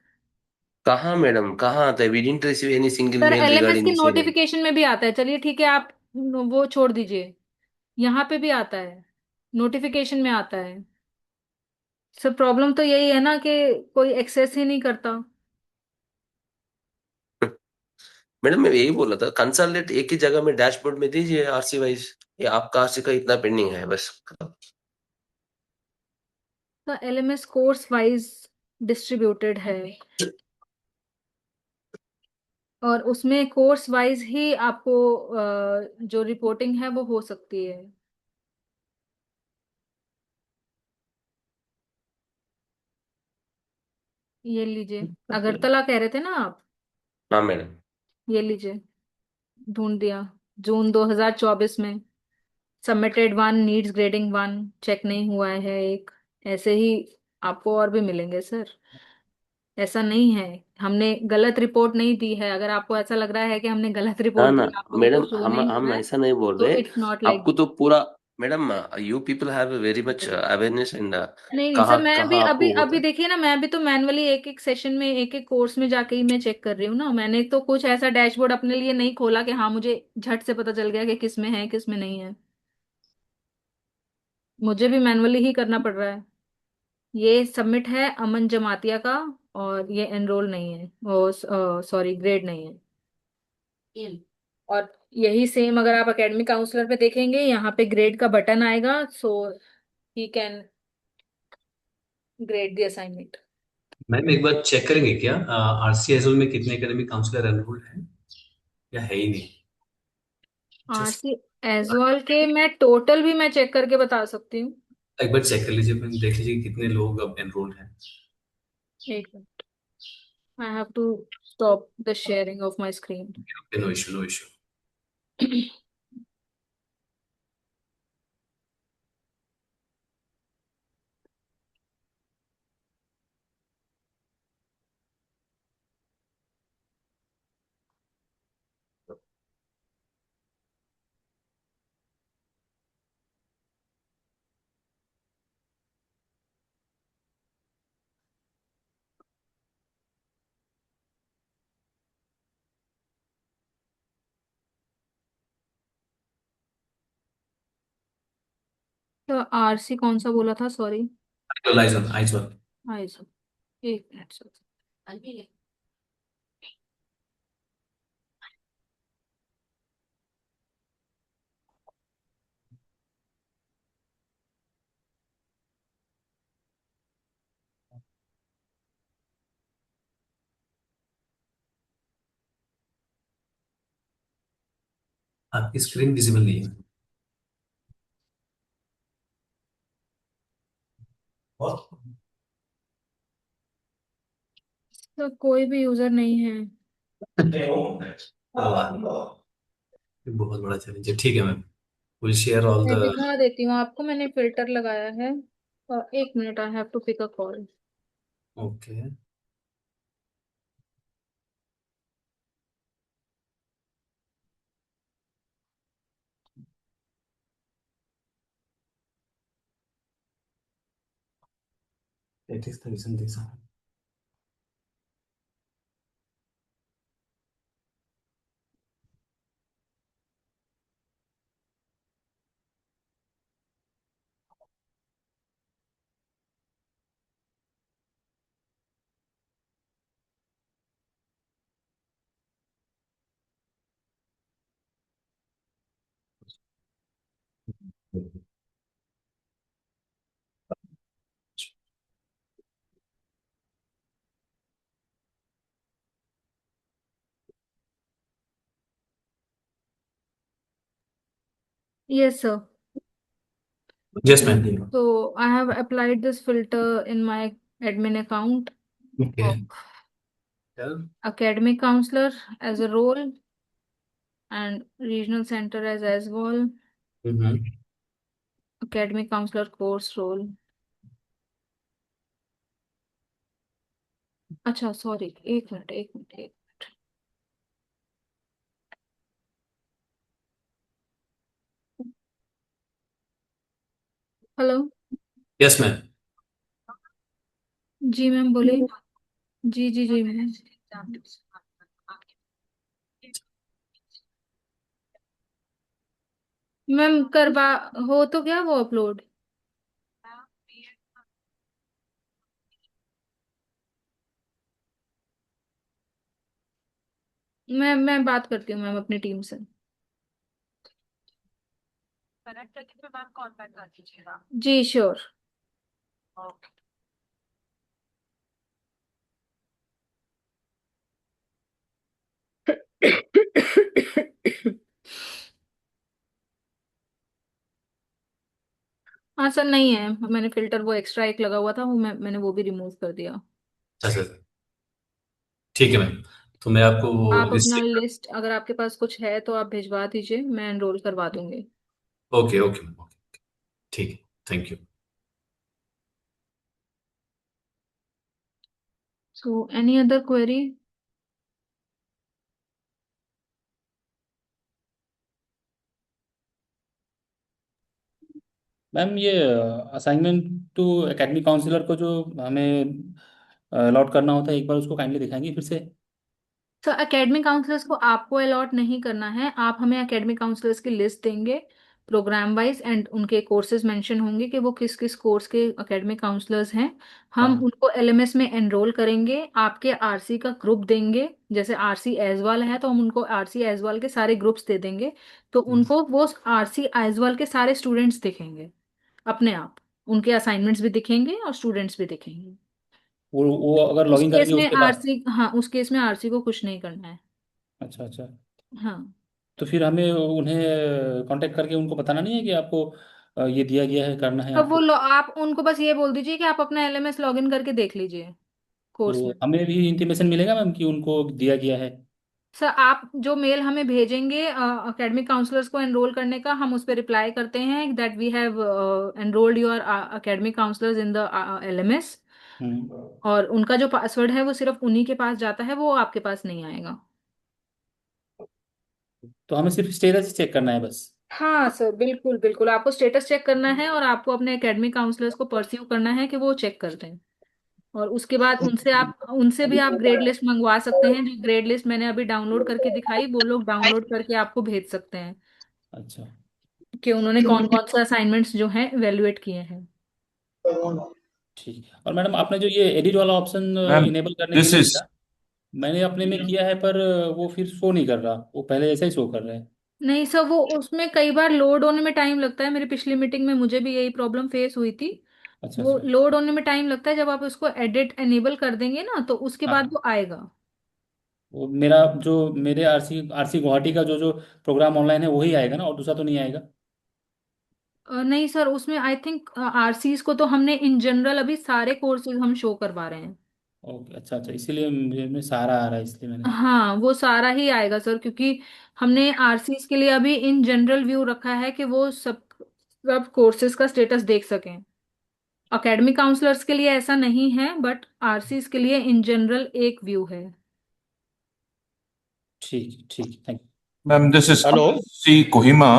कहाँ मैडम कहाँ आता है? We didn't receive any single sir mail LMS regarding के दिस मैडम। नोटिफिकेशन में भी आता है, चलिए ठीक है आप वो छोड़ दीजिए, यहाँ पे भी आता है, नोटिफिकेशन में आता है। सर प्रॉब्लम तो यही है ना कि कोई एक्सेस ही नहीं करता। मैडम मैं यही बोल रहा था, कंसल्टेंट एक ही जगह में डैशबोर्ड में दीजिए आरसी वाइज। ये आपका आरसी का इतना पेंडिंग है बस खत्म। तो एलएमएस कोर्स वाइज डिस्ट्रीब्यूटेड है और उसमें कोर्स वाइज ही आपको जो रिपोर्टिंग है वो हो सकती है। ये लीजिए, अगरतला कह रहे थे ना आप, हाँ मैडम। ये लीजिए, ढूंढ दिया, जून 2024 में submitted one, needs grading one, check नहीं हुआ है एक, ऐसे ही आपको और भी मिलेंगे सर। ऐसा नहीं है, हमने गलत रिपोर्ट नहीं दी है। अगर आपको ऐसा लग रहा है कि हमने गलत ना रिपोर्ट दी ना है, आप लोगों को मैडम, शो हम नहीं हो हम रहा है, ऐसा नहीं बोल तो रहे। It's not like. आपको तो पूरा madam, you people have very much awareness and नहीं नहीं सर, कहाँ मैं भी कहाँ अभी आपको होता अभी है। देखिए ना, मैं भी तो मैनुअली एक एक सेशन में एक एक कोर्स में जाके ही मैं चेक कर रही हूँ ना। मैंने तो कुछ ऐसा डैशबोर्ड अपने लिए नहीं खोला कि हाँ मुझे झट से पता चल गया कि किस में है किस में नहीं है। मुझे भी मैनुअली ही करना पड़ रहा है। ये सबमिट है अमन जमातिया का, और ये एनरोल नहीं है, वो सॉरी ग्रेड नहीं है। और यही सेम अगर आप एकेडमिक काउंसलर पे देखेंगे, यहाँ पे ग्रेड का बटन आएगा, so he can grade the assignment. Ma'am एक बार चेक करेंगे क्या आरसी एजोल में कितने एकेडमिक काउंसलर एनरोल्ड हैं या है ही नहीं? जस्ट आरसी एजवाल के मैं टोटल भी मैं चेक करके बता सकती हूँ। एक बार चेक कर लीजिए मैम, देख लीजिए कि कितने लोग अब एनरोल्ड हैं। एक minute, I have to stop the sharing of my screen. No issue no issue. तो आरसी कौन सा बोला था, सॉरी? आइजोल आइजोल। आइज, एक मिनट सर। आपकी स्क्रीन विजिबल नहीं है। और तो कोई भी यूजर नहीं है। ये बहुत बड़ा चैलेंज है। ठीक है मैम, विल शेयर ऑल मैं द। दिखा देती हूँ आपको, मैंने फिल्टर लगाया है। एक minute, I have to pick a call. Okay. That is the reason this happened. Yes sir. Yes ma'am. So I have applied this filter in my admin account of Okay. Yeah. academic counselor as a role and regional center as well, Mm-hmm. academic counselor course role. अच्छा sorry, एक minute एक minute एक minute. Hello. Yes ma'am. जी ma'am बोलिए। जी जी जी ma'am. Ma'am करवा हो तो क्या वो अपलोड? मैं बात करती हूँ मैम अपनी टीम से। कनेक्ट करके फिर मैम कांटेक्ट कर दीजिएगा। जी श्योर। हाँ सर नहीं है, मैंने फिल्टर वो एक्स्ट्रा एक लगा हुआ था वो मैंने वो भी रिमूव कर दिया। अच्छा ठीक है मैम, तो मैं आपको वो आप लिस्ट अपना चेक कर। लिस्ट अगर आपके पास कुछ है तो आप भिजवा दीजिए, मैं एनरोल करवा दूंगी। ओके ओके मैम, ओके ठीक है, thank you. So any other query? Ma'am ये असाइनमेंट टू एकेडमिक काउंसलर को जो हमें अलॉट करना होता है, एक बार उसको काइंडली दिखाएंगे फिर से। सर एकेडमिक काउंसलर्स को आपको अलॉट नहीं करना है, आप हमें एकेडमिक काउंसलर्स की लिस्ट देंगे प्रोग्राम वाइज एंड उनके कोर्सेज मेंशन होंगे कि वो किस किस कोर्स के एकेडमिक काउंसलर्स हैं। हम हाँ। उनको एलएमएस में एनरोल करेंगे, आपके आरसी का ग्रुप देंगे। जैसे आरसी एजवाल है तो हम उनको आरसी एजवाल के सारे ग्रुप्स दे देंगे, तो उनको वो आरसी एजवाल के सारे स्टूडेंट्स दिखेंगे अपने आप। उनके असाइनमेंट्स भी दिखेंगे और स्टूडेंट्स भी दिखेंगे। वो अगर उस लॉगिन केस करेंगे में उसके बाद। आरसी, हाँ उस केस में आरसी को कुछ नहीं करना है। अच्छा अच्छा। हाँ। तो फिर हमें उन्हें कांटेक्ट करके उनको बताना नहीं है कि आपको ये दिया गया है, करना है अब वो आपको। आप उनको बस ये बोल दीजिए कि आप अपना एलएमएस लॉगिन करके देख लीजिए कोर्स में। तो हमें भी इंटीमेशन मिलेगा मैम कि उनको दिया गया है। सर आप जो मेल हमें भेजेंगे एकेडमिक काउंसलर्स को एनरोल करने का, हम उस पर रिप्लाई करते हैं that we have enrolled your academic counsellors in the LMS. Hmm. और उनका जो पासवर्ड है वो सिर्फ उन्हीं के पास जाता है, वो आपके पास नहीं आएगा। तो हमें सिर्फ स्टेटस चेक करना है बस। हाँ सर बिल्कुल बिल्कुल, आपको स्टेटस चेक करना है और आपको अपने एकेडमिक काउंसलर्स को परस्यू करना है कि वो चेक करते हैं। और उसके बाद उनसे भी आप ग्रेड लिस्ट मंगवा सकते हैं। जो ग्रेड लिस्ट मैंने अभी डाउनलोड करके दिखाई, वो लोग डाउनलोड करके आपको भेज सकते हैं अच्छा कि उन्होंने कौन कौन से असाइनमेंट्स जो हैं इवेलुएट किए हैं। ठीक है। और मैडम आपने जो ये एडिट वाला ऑप्शन Ma'am, इनेबल करने के this लिए is दिया, मैंने अपने में किया है पर वो फिर शो नहीं कर रहा, वो पहले जैसा ही शो कर रहा है। नहीं सर, वो उसमें कई बार लोड होने में टाइम लगता है। मेरी पिछली मीटिंग में मुझे भी यही प्रॉब्लम फेस हुई थी। अच्छा वो अच्छा। लोड होने में टाइम लगता है, जब आप उसको एडिट एनेबल कर देंगे ना तो उसके बाद हाँ। वो आएगा। वो मेरे आरसी आरसी गुवाहाटी का जो जो प्रोग्राम ऑनलाइन है वही आएगा ना, और दूसरा तो नहीं आएगा। नहीं सर, उसमें आई थिंक आरसीज को तो हमने इन जनरल अभी सारे कोर्सेज हम शो करवा रहे हैं। ओके अच्छा अच्छा, इसीलिए मुझे में सहारा आ रहा है, इसलिए मैंने। हाँ वो सारा ही आएगा सर, क्योंकि हमने आरसीज के लिए अभी इन जनरल व्यू रखा है कि वो सब सब कोर्सेज का स्टेटस देख सकें। एकेडमिक काउंसलर्स के लिए ऐसा नहीं है, बट आरसीज के लिए इन जनरल एक व्यू है। ठीक ठीक, thank Ma'am, this is hello. RC Kohima.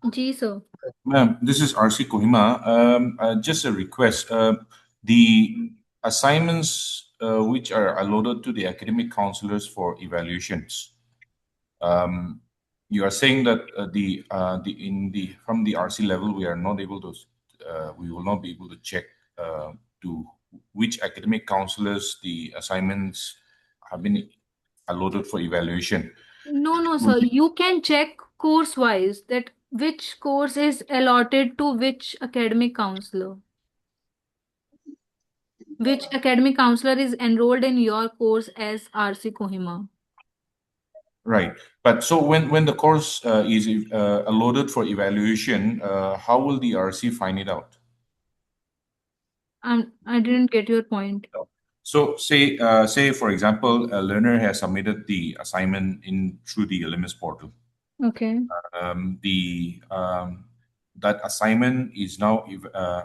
जी sir. Ma'am, this is RC Kohima. Just a request. The assignments which are allotted to the academic counselors for evaluations. You are saying that from the RC level we are not able to we will not be able to check to which academic counselors the assignments have been allotted for evaluation. No sir, you can check course wise that which course is allotted to which academic counselor. Which academic counselor is enrolled in your course as RC Kohima? Right. But so when the course is allotted for evaluation, how will the RC find it out? I didn't get your point. So say for example, a learner has submitted the assignment in through the LMS portal. Okay. That assignment is now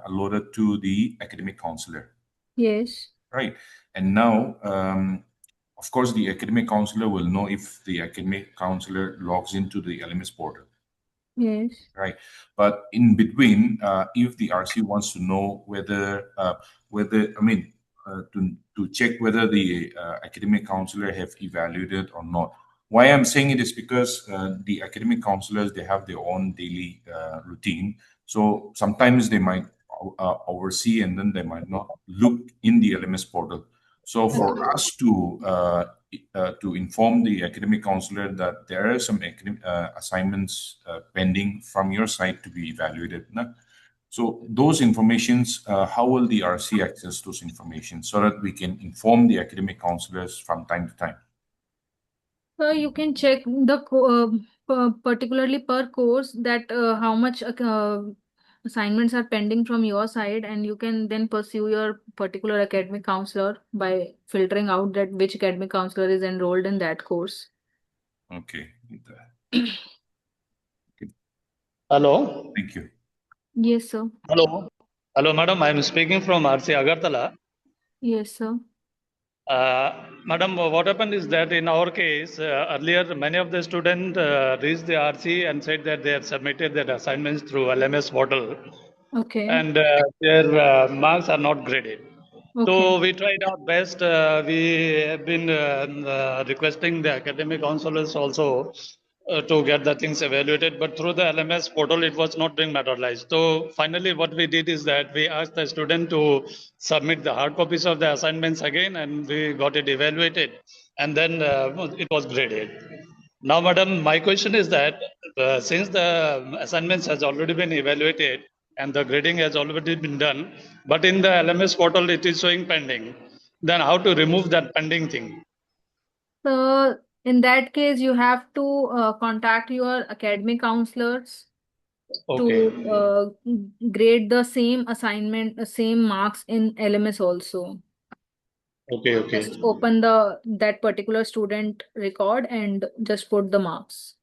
allotted to the academic counselor. Yes. right? And now, of course, the academic counselor will know if the academic counselor logs into the LMS portal, Yes. right? But in between, if the RC wants to know whether to check whether the academic counselor have evaluated or not. Why I'm saying it is because the academic counselors, they have their own daily routine. So sometimes they might oversee and then they might not look in the LMS portal. So for us to inform the academic counselor that there are some assignments pending from your side to be evaluated. So those informations, how will the RC access those information so that we can inform the academic counselors from time to time? So you can check the particularly per course that how much assignments are pending from your side, and you can then pursue your particular academic counselor by filtering out that which academic counselor is enrolled in that course. Okay. Hello. Thank you. Yes, sir. Hello. Hello, madam. I am speaking from RC Agartala. Yes, sir. Madam, what happened is that in our case, earlier many of the students reached the RC and said that they had submitted their assignments through LMS portal. Okay. And their marks are not graded. Okay. So we tried our best. We have been requesting the academic counselors also to get the things evaluated, but through the LMS portal, it was not being materialized. So finally, what we did is that we asked the student to submit the hard copies of the assignments again, and we got it evaluated, and then it was graded. Now, madam, my question is that since the assignments has already been evaluated and the grading has already been done, but in the LMS portal it is showing pending, then how to remove that pending thing? So in that case, you have to contact your academic counselors Okay. to grade the same assignment, same marks in LMS also. Okay, okay. Just open that particular student record and just put the marks.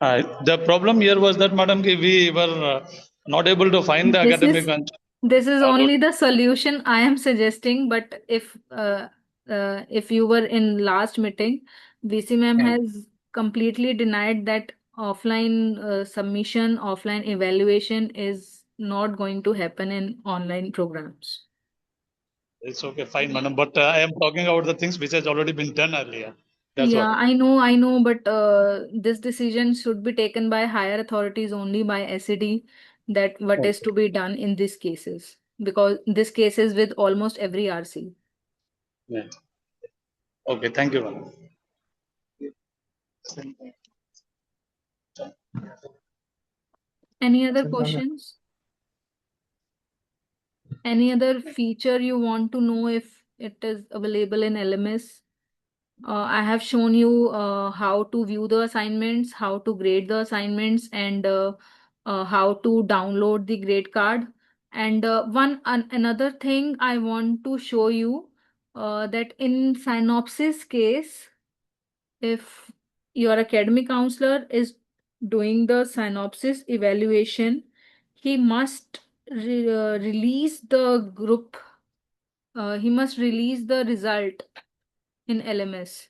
The problem here was that, madam, we were not able to find the academic. This is only the solution I am suggesting, but if you were in last meeting, VC ma'am has completely denied that offline submission, offline evaluation is not going to happen in online programs. It's okay, fine, madam. But I am talking about the things which has already been done earlier. That's Yeah, what. I know, but this decision should be taken by higher authorities only by SED, that what is to be done in these cases, because this case is with almost every RC. Yeah. Okay, thank you, madam. Any other questions? Any other feature you want to know if it is available in LMS? I have shown you how to view the assignments, how to grade the assignments, and how to download the grade card. And another thing I want to show you that in Synopsys case, if your academic counselor is doing the Synopsys evaluation, he must release the group. He must release the result in LMS.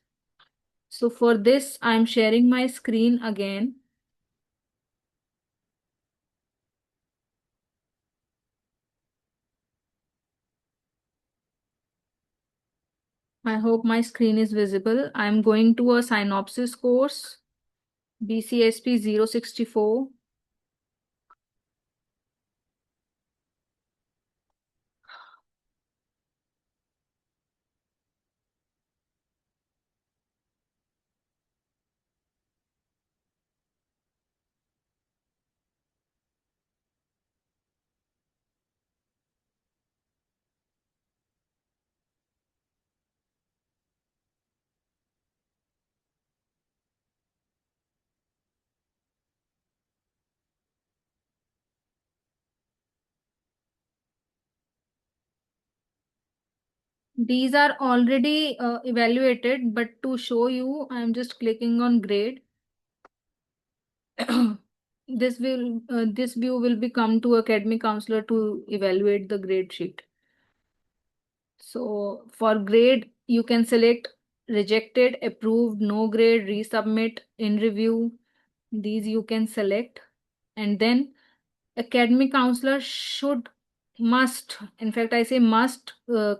So for this, I'm sharing my screen again. I hope my screen is visible. I'm going to a Synopsys course, BCSP 064. These are already evaluated, but to show you, I'm just clicking on grade. This view will become to academic counselor to evaluate the grade sheet. So for grade, you can select rejected, approved, no grade, resubmit, in review. These you can select. And then academic counselor must, in fact, I say must,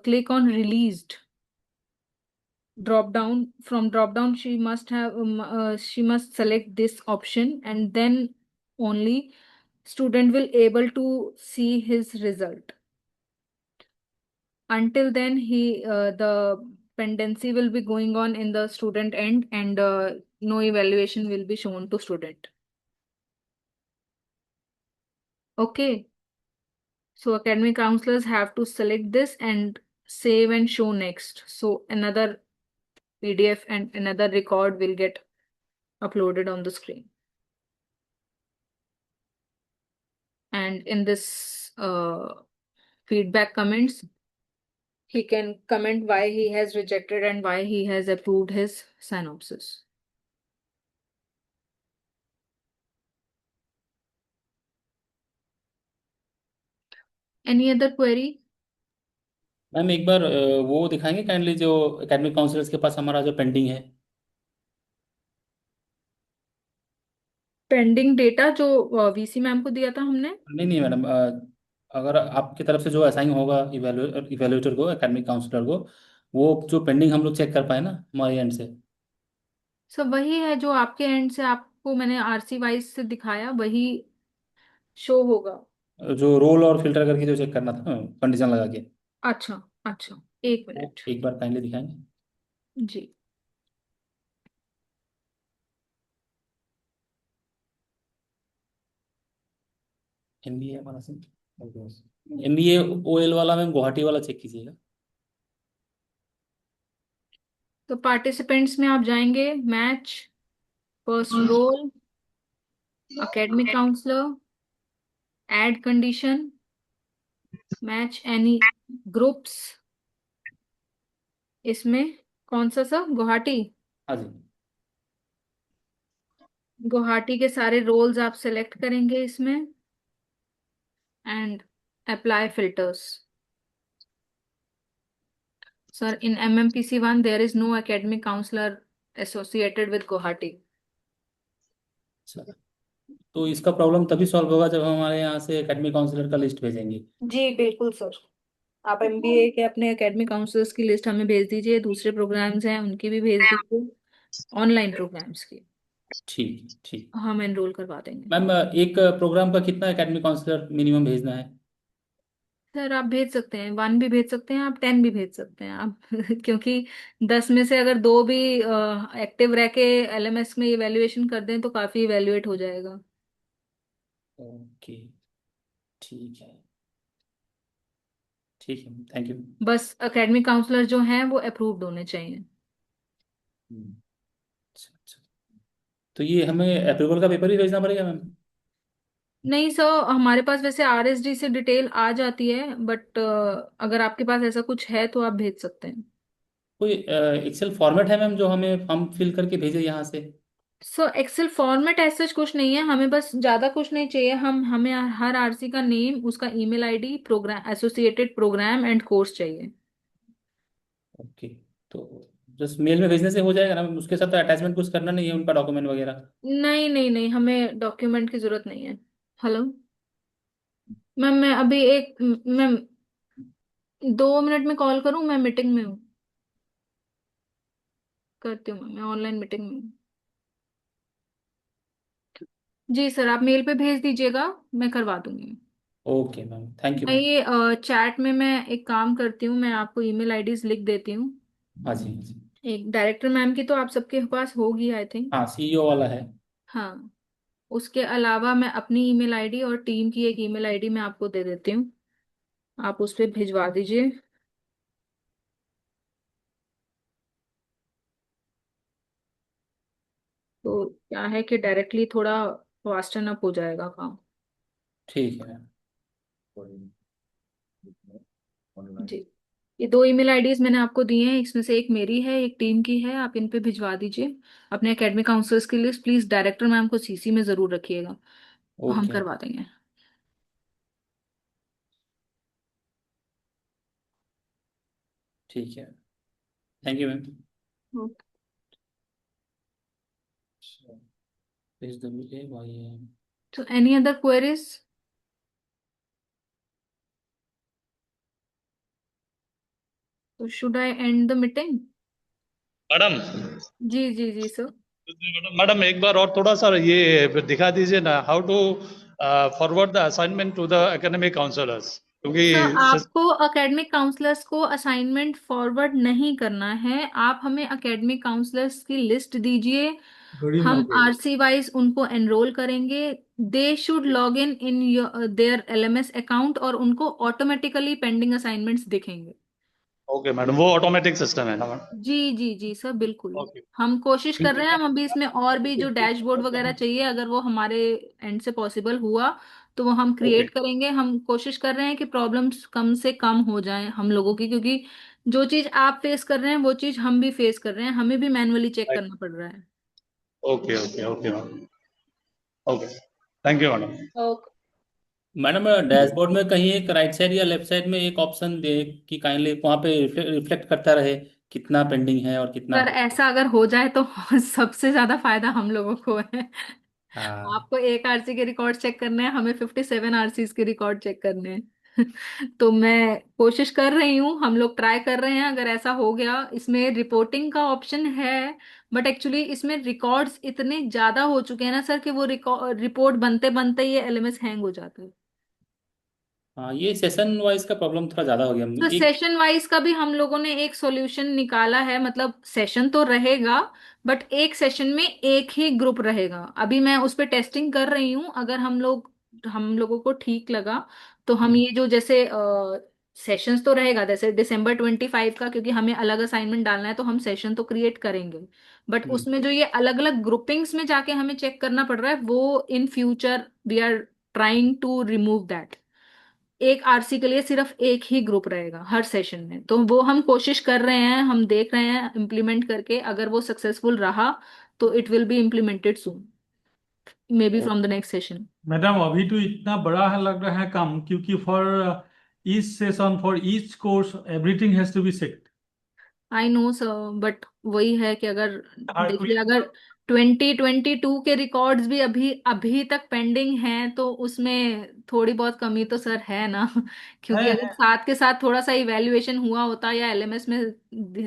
click on released. Drop down, she must select this option, and then only student will able to see his result. Until then, the pendency will be going on in the student end, and no evaluation will be shown to student. Okay. So academic counselors have to select this and save and show next. So another PDF and another record will get uploaded on the screen. And in this feedback comments, he can comment why he has rejected and why he has approved his synopsis. Any other query? Ma'am एक बार वो दिखाएंगे kindly जो academic counsellors के पास हमारा जो pending है। Pending data जो VC ma'am को दिया था हमने। नहीं नहीं मैडम, अगर आपकी तरफ से जो असाइन होगा इवेल्युएटर को, एकेडमिक काउंसलर को, वो जो पेंडिंग हम लोग चेक कर पाए ना हमारे एंड से। सब वही है जो आपके एंड से आपको मैंने आरसी वाइज से दिखाया, वही शो होगा। जो रोल और फिल्टर करके जो चेक करना था कंडीशन लगा के। अच्छा अच्छा, एक मिनट। एक बार काइंडली दिखाएंगे जी। एमबीए हमारा से एमबीए ओएल वाला मैम गुवाहाटी वाला चेक कीजिएगा। तो पार्टिसिपेंट्स में आप जाएंगे, match, first role, academic counselor, add condition, match any groups। इसमें कौन सा सब? गुवाहाटी। हाँ जी। गुवाहाटी के सारे रोल्स आप सेलेक्ट करेंगे इसमें, and apply filters. Sir, in MMPC1 there is no academic counselor associated with Guwahati. तो इसका प्रॉब्लम तभी सॉल्व होगा जब हम हमारे यहाँ से एकेडमिक काउंसलर का लिस्ट भेजेंगे। जी बिल्कुल सर, आप MBA के अपने एकेडमिक काउंसलर्स की लिस्ट हमें भेज दीजिए, दूसरे प्रोग्राम्स हैं उनकी भी भेज दीजिए, ऑनलाइन प्रोग्राम्स की। ठीक ठीक। हम एनरोल करवा देंगे। मैम एक प्रोग्राम का कितना एकेडमिक काउंसलर मिनिमम भेजना है? सर आप भेज सकते हैं, 1 भी भेज सकते हैं आप, 10 भी भेज सकते हैं आप क्योंकि 10 में से अगर 2 भी एक्टिव रह के LMS में इवेल्युएशन कर दें तो काफी इवेल्युएट हो जाएगा। ओके ठीक है, ठीक है, थैंक यू। बस एकेडमिक काउंसलर जो हैं वो अप्रूव्ड होने चाहिए। अच्छा अच्छा, तो ये हमें अप्रूवल का पेपर ही भेजना पड़ेगा मैम? नहीं सर, हमारे पास वैसे RSD से डिटेल आ जाती है, बट अगर आपके पास ऐसा कुछ है तो आप भेज सकते हैं। कोई एक्सेल फॉर्मेट है मैम जो हमें फॉर्म फिल करके भेजे यहाँ से? सो एक्सेल फॉर्मेट ऐसा कुछ नहीं है, हमें बस ज्यादा कुछ नहीं चाहिए, हमें हर RC का नेम, उसका email ID, programme, associated programme and course चाहिए। ओके, तो जस्ट मेल में भेजने से हो जाएगा ना? उसके साथ तो अटैचमेंट कुछ करना नहीं है उनका डॉक्यूमेंट वगैरह? नहीं नहीं नहीं, हमें डॉक्यूमेंट की जरूरत नहीं है। हेलो मैम, मैं अभी मैम 2 मिनट में कॉल करूं, मैं मीटिंग में हूँ। करती हूँ मैं ऑनलाइन मीटिंग में हूँ। जी सर, आप मेल पे भेज दीजिएगा, मैं करवा दूंगी। ओके मैम, थैंक यू मैं मैम। ये चैट में मैं एक काम करती हूँ, मैं आपको ईमेल आईडीज लिख देती हूँ। हाँ जी हाँ जी। एक डायरेक्टर मैम की तो आप सबके पास होगी आई थिंक। हाँ, सीईओ वाला है। हाँ, उसके अलावा मैं अपनी ईमेल आईडी और टीम की एक ईमेल आईडी मैं आपको दे देती हूँ, आप उस पर भिजवा दीजिए। तो क्या है कि डायरेक्टली थोड़ा फास्टन अप हो जाएगा काम। ठीक है मैम। जी, ये 2 ईमेल आईडीज मैंने आपको दी हैं, इसमें से एक मेरी है, एक टीम की है, आप इन पे भिजवा दीजिए अपने एकेडमिक काउंसलर्स की लिस्ट। प्लीज डायरेक्टर मैम को CC में जरूर रखिएगा, हम ओके। करवा देंगे। ठीक है, thank you ma'am. Okay. Please WAYAM. So any other queries? So should I end the meeting? Madam ji sir. Madam एक बार और थोड़ा सा ये दिखा दीजिए ना, how to forward the assignment to the academic counsellors, क्योंकि सर आपको एकेडमिक काउंसलर्स को असाइनमेंट फॉरवर्ड नहीं करना है, आप हमें एकेडमिक काउंसलर्स की लिस्ट दीजिए, हम आरसी वाइज उनको एनरोल करेंगे। They should log in their LMS account और उनको ऑटोमेटिकली पेंडिंग असाइनमेंट्स दिखेंगे। ओके मैडम, वो ऑटोमेटिक सिस्टम है ना मैडम? जी सर बिल्कुल। ओके। हम कोशिश कर रहे हैं, हम अभी इसमें और भी जो डैशबोर्ड वगैरह चाहिए, अगर वो हमारे एंड से पॉसिबल हुआ तो वो हम क्रिएट करेंगे। हम कोशिश कर रहे हैं कि प्रॉब्लम्स कम से कम हो जाएं हम लोगों की, क्योंकि जो चीज आप फेस कर रहे हैं वो चीज हम भी फेस कर रहे हैं, हमें भी मैनुअली चेक करना पड़ रहा है। Okay okay okay madam, okay, thank you madam. Okay madam dashboard में कहीं एक राइट साइड या लेफ्ट साइड में एक ऑप्शन दे कि काइंडली वहाँ पे रिफ्लेक्ट करता रहे कितना पेंडिंग है और कितना। सर ऐसा अगर हो जाए तो सबसे ज्यादा फायदा हम लोगों को है। हाँ आपको एक आरसी के रिकॉर्ड चेक करने हैं, हमें 57 आरसीज के रिकॉर्ड चेक करने हैं। तो मैं कोशिश कर रही हूँ, हम लोग ट्राई कर रहे हैं, अगर ऐसा हो गया। इसमें रिपोर्टिंग का ऑप्शन है, बट एक्चुअली इसमें रिकॉर्ड्स इतने ज्यादा हो चुके हैं ना सर कि वो रिपोर्ट बनते बनते ये एलएमएस हैंग हो जाता है। हाँ, ये सेशन वाइज का प्रॉब्लम थोड़ा ज़्यादा हो गया तो एक। सेशन वाइज का भी हम लोगों ने एक सॉल्यूशन निकाला है, मतलब सेशन तो रहेगा बट एक सेशन में एक ही ग्रुप रहेगा। अभी मैं उस पर टेस्टिंग कर रही हूँ, अगर हम लोगों को ठीक लगा तो हम ये जो जैसे सेशंस तो रहेगा, जैसे December 25 का, क्योंकि हमें अलग असाइनमेंट डालना है तो हम सेशन तो क्रिएट करेंगे, बट उसमें जो ये अलग अलग ग्रुपिंग्स में जाके हमें चेक करना पड़ रहा है, वो in future we are trying to remove that. एक आरसी के लिए सिर्फ एक ही ग्रुप रहेगा हर सेशन में, तो वो हम कोशिश कर रहे हैं, हम देख रहे हैं इम्प्लीमेंट करके, अगर वो सक्सेसफुल रहा तो it will be implemented soon, may be from the next session. Madam अभी तो इतना बड़ा है लग रहा है काम, क्योंकि for each session for each course everything has to be checked. I know sir, but वही है कि अगर हर देखिए, अगर 2022 के रिकॉर्ड्स भी अभी अभी तक पेंडिंग हैं तो उसमें थोड़ी बहुत कमी तो सर है ना। क्योंकि अगर है। साथ के साथ थोड़ा सा इवैल्यूएशन हुआ होता या एलएमएस में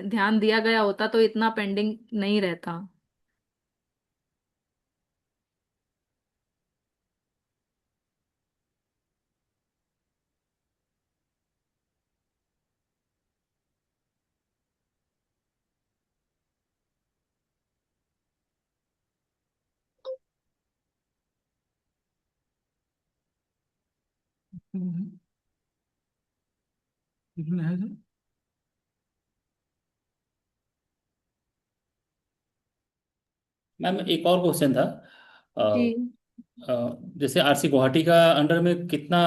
ध्यान दिया गया होता तो इतना पेंडिंग नहीं रहता। है जो मैम एक और क्वेश्चन था। जी। जैसे आरसी गुवाहाटी का अंडर में कितना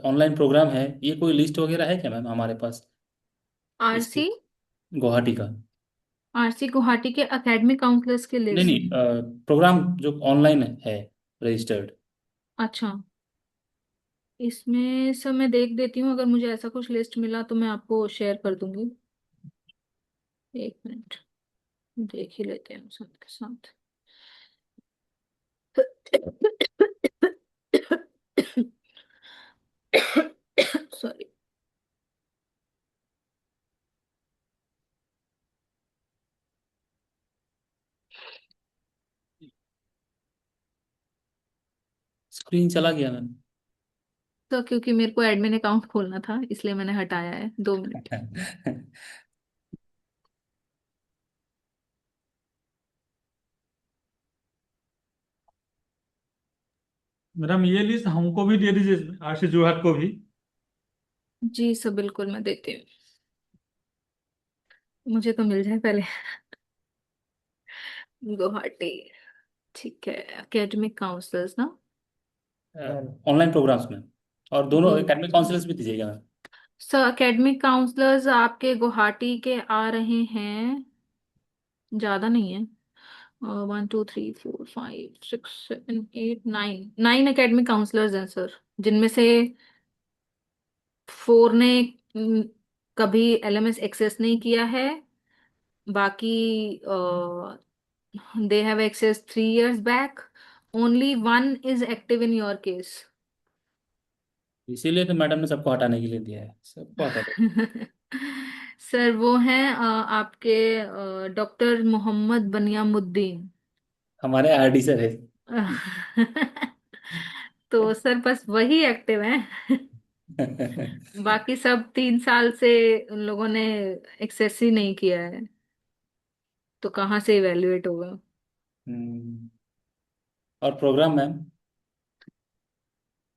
ऑनलाइन प्रोग्राम है, ये कोई लिस्ट वगैरह है क्या मैम हमारे पास इसकी, आरसी गुवाहाटी का? आरसी गुवाहाटी के एकेडमिक काउंसलर्स के नहीं लिस्ट। नहीं, प्रोग्राम जो ऑनलाइन है रजिस्टर्ड। अच्छा, इसमें सब मैं देख देती हूँ, अगर मुझे ऐसा कुछ लिस्ट मिला तो मैं आपको शेयर कर दूंगी। एक मिनट, देख ही लेते हैं साथ के साथ। सॉरी। स्क्रीन चला गया मैम। तो क्योंकि मेरे को एडमिन अकाउंट खोलना था इसलिए मैंने हटाया है, 2 मिनट। मैडम ये लिस्ट हमको भी दे दीजिए, आरसी जोहर को भी। जी सर बिल्कुल मैं देती हूँ, मुझे तो मिल जाए पहले। गुवाहाटी, ठीक है, एकेडमिक काउंसलर्स ना। ऑनलाइन प्रोग्राम्स में, और दोनों जी एकेडमिक काउंसलर्स भी दीजिएगा मैम। सर, एकेडमिक काउंसलर्स आपके गुवाहाटी के आ रहे हैं, ज्यादा नहीं है। 1 2 3 4 5 6 7 8 9, 9 एकेडमिक काउंसलर्स हैं सर, जिनमें से 4 ने कभी LMS एक्सेस नहीं किया है, बाकी they have accessed 3 years back. Only one is active in your case. इसीलिए तो मैडम ने सबको हटाने के लिए दिया है, सबको हटा दो। सर वो हैं आपके डॉक्टर मोहम्मद बनियामुद्दीन। हमारे RD सर है। तो सर बस वही एक्टिव हैं। बाकी सब 3 साल से उन लोगों ने एक्सेस ही नहीं किया है, तो कहाँ से इवेल्युएट होगा। हम्म, और प्रोग्राम मैम?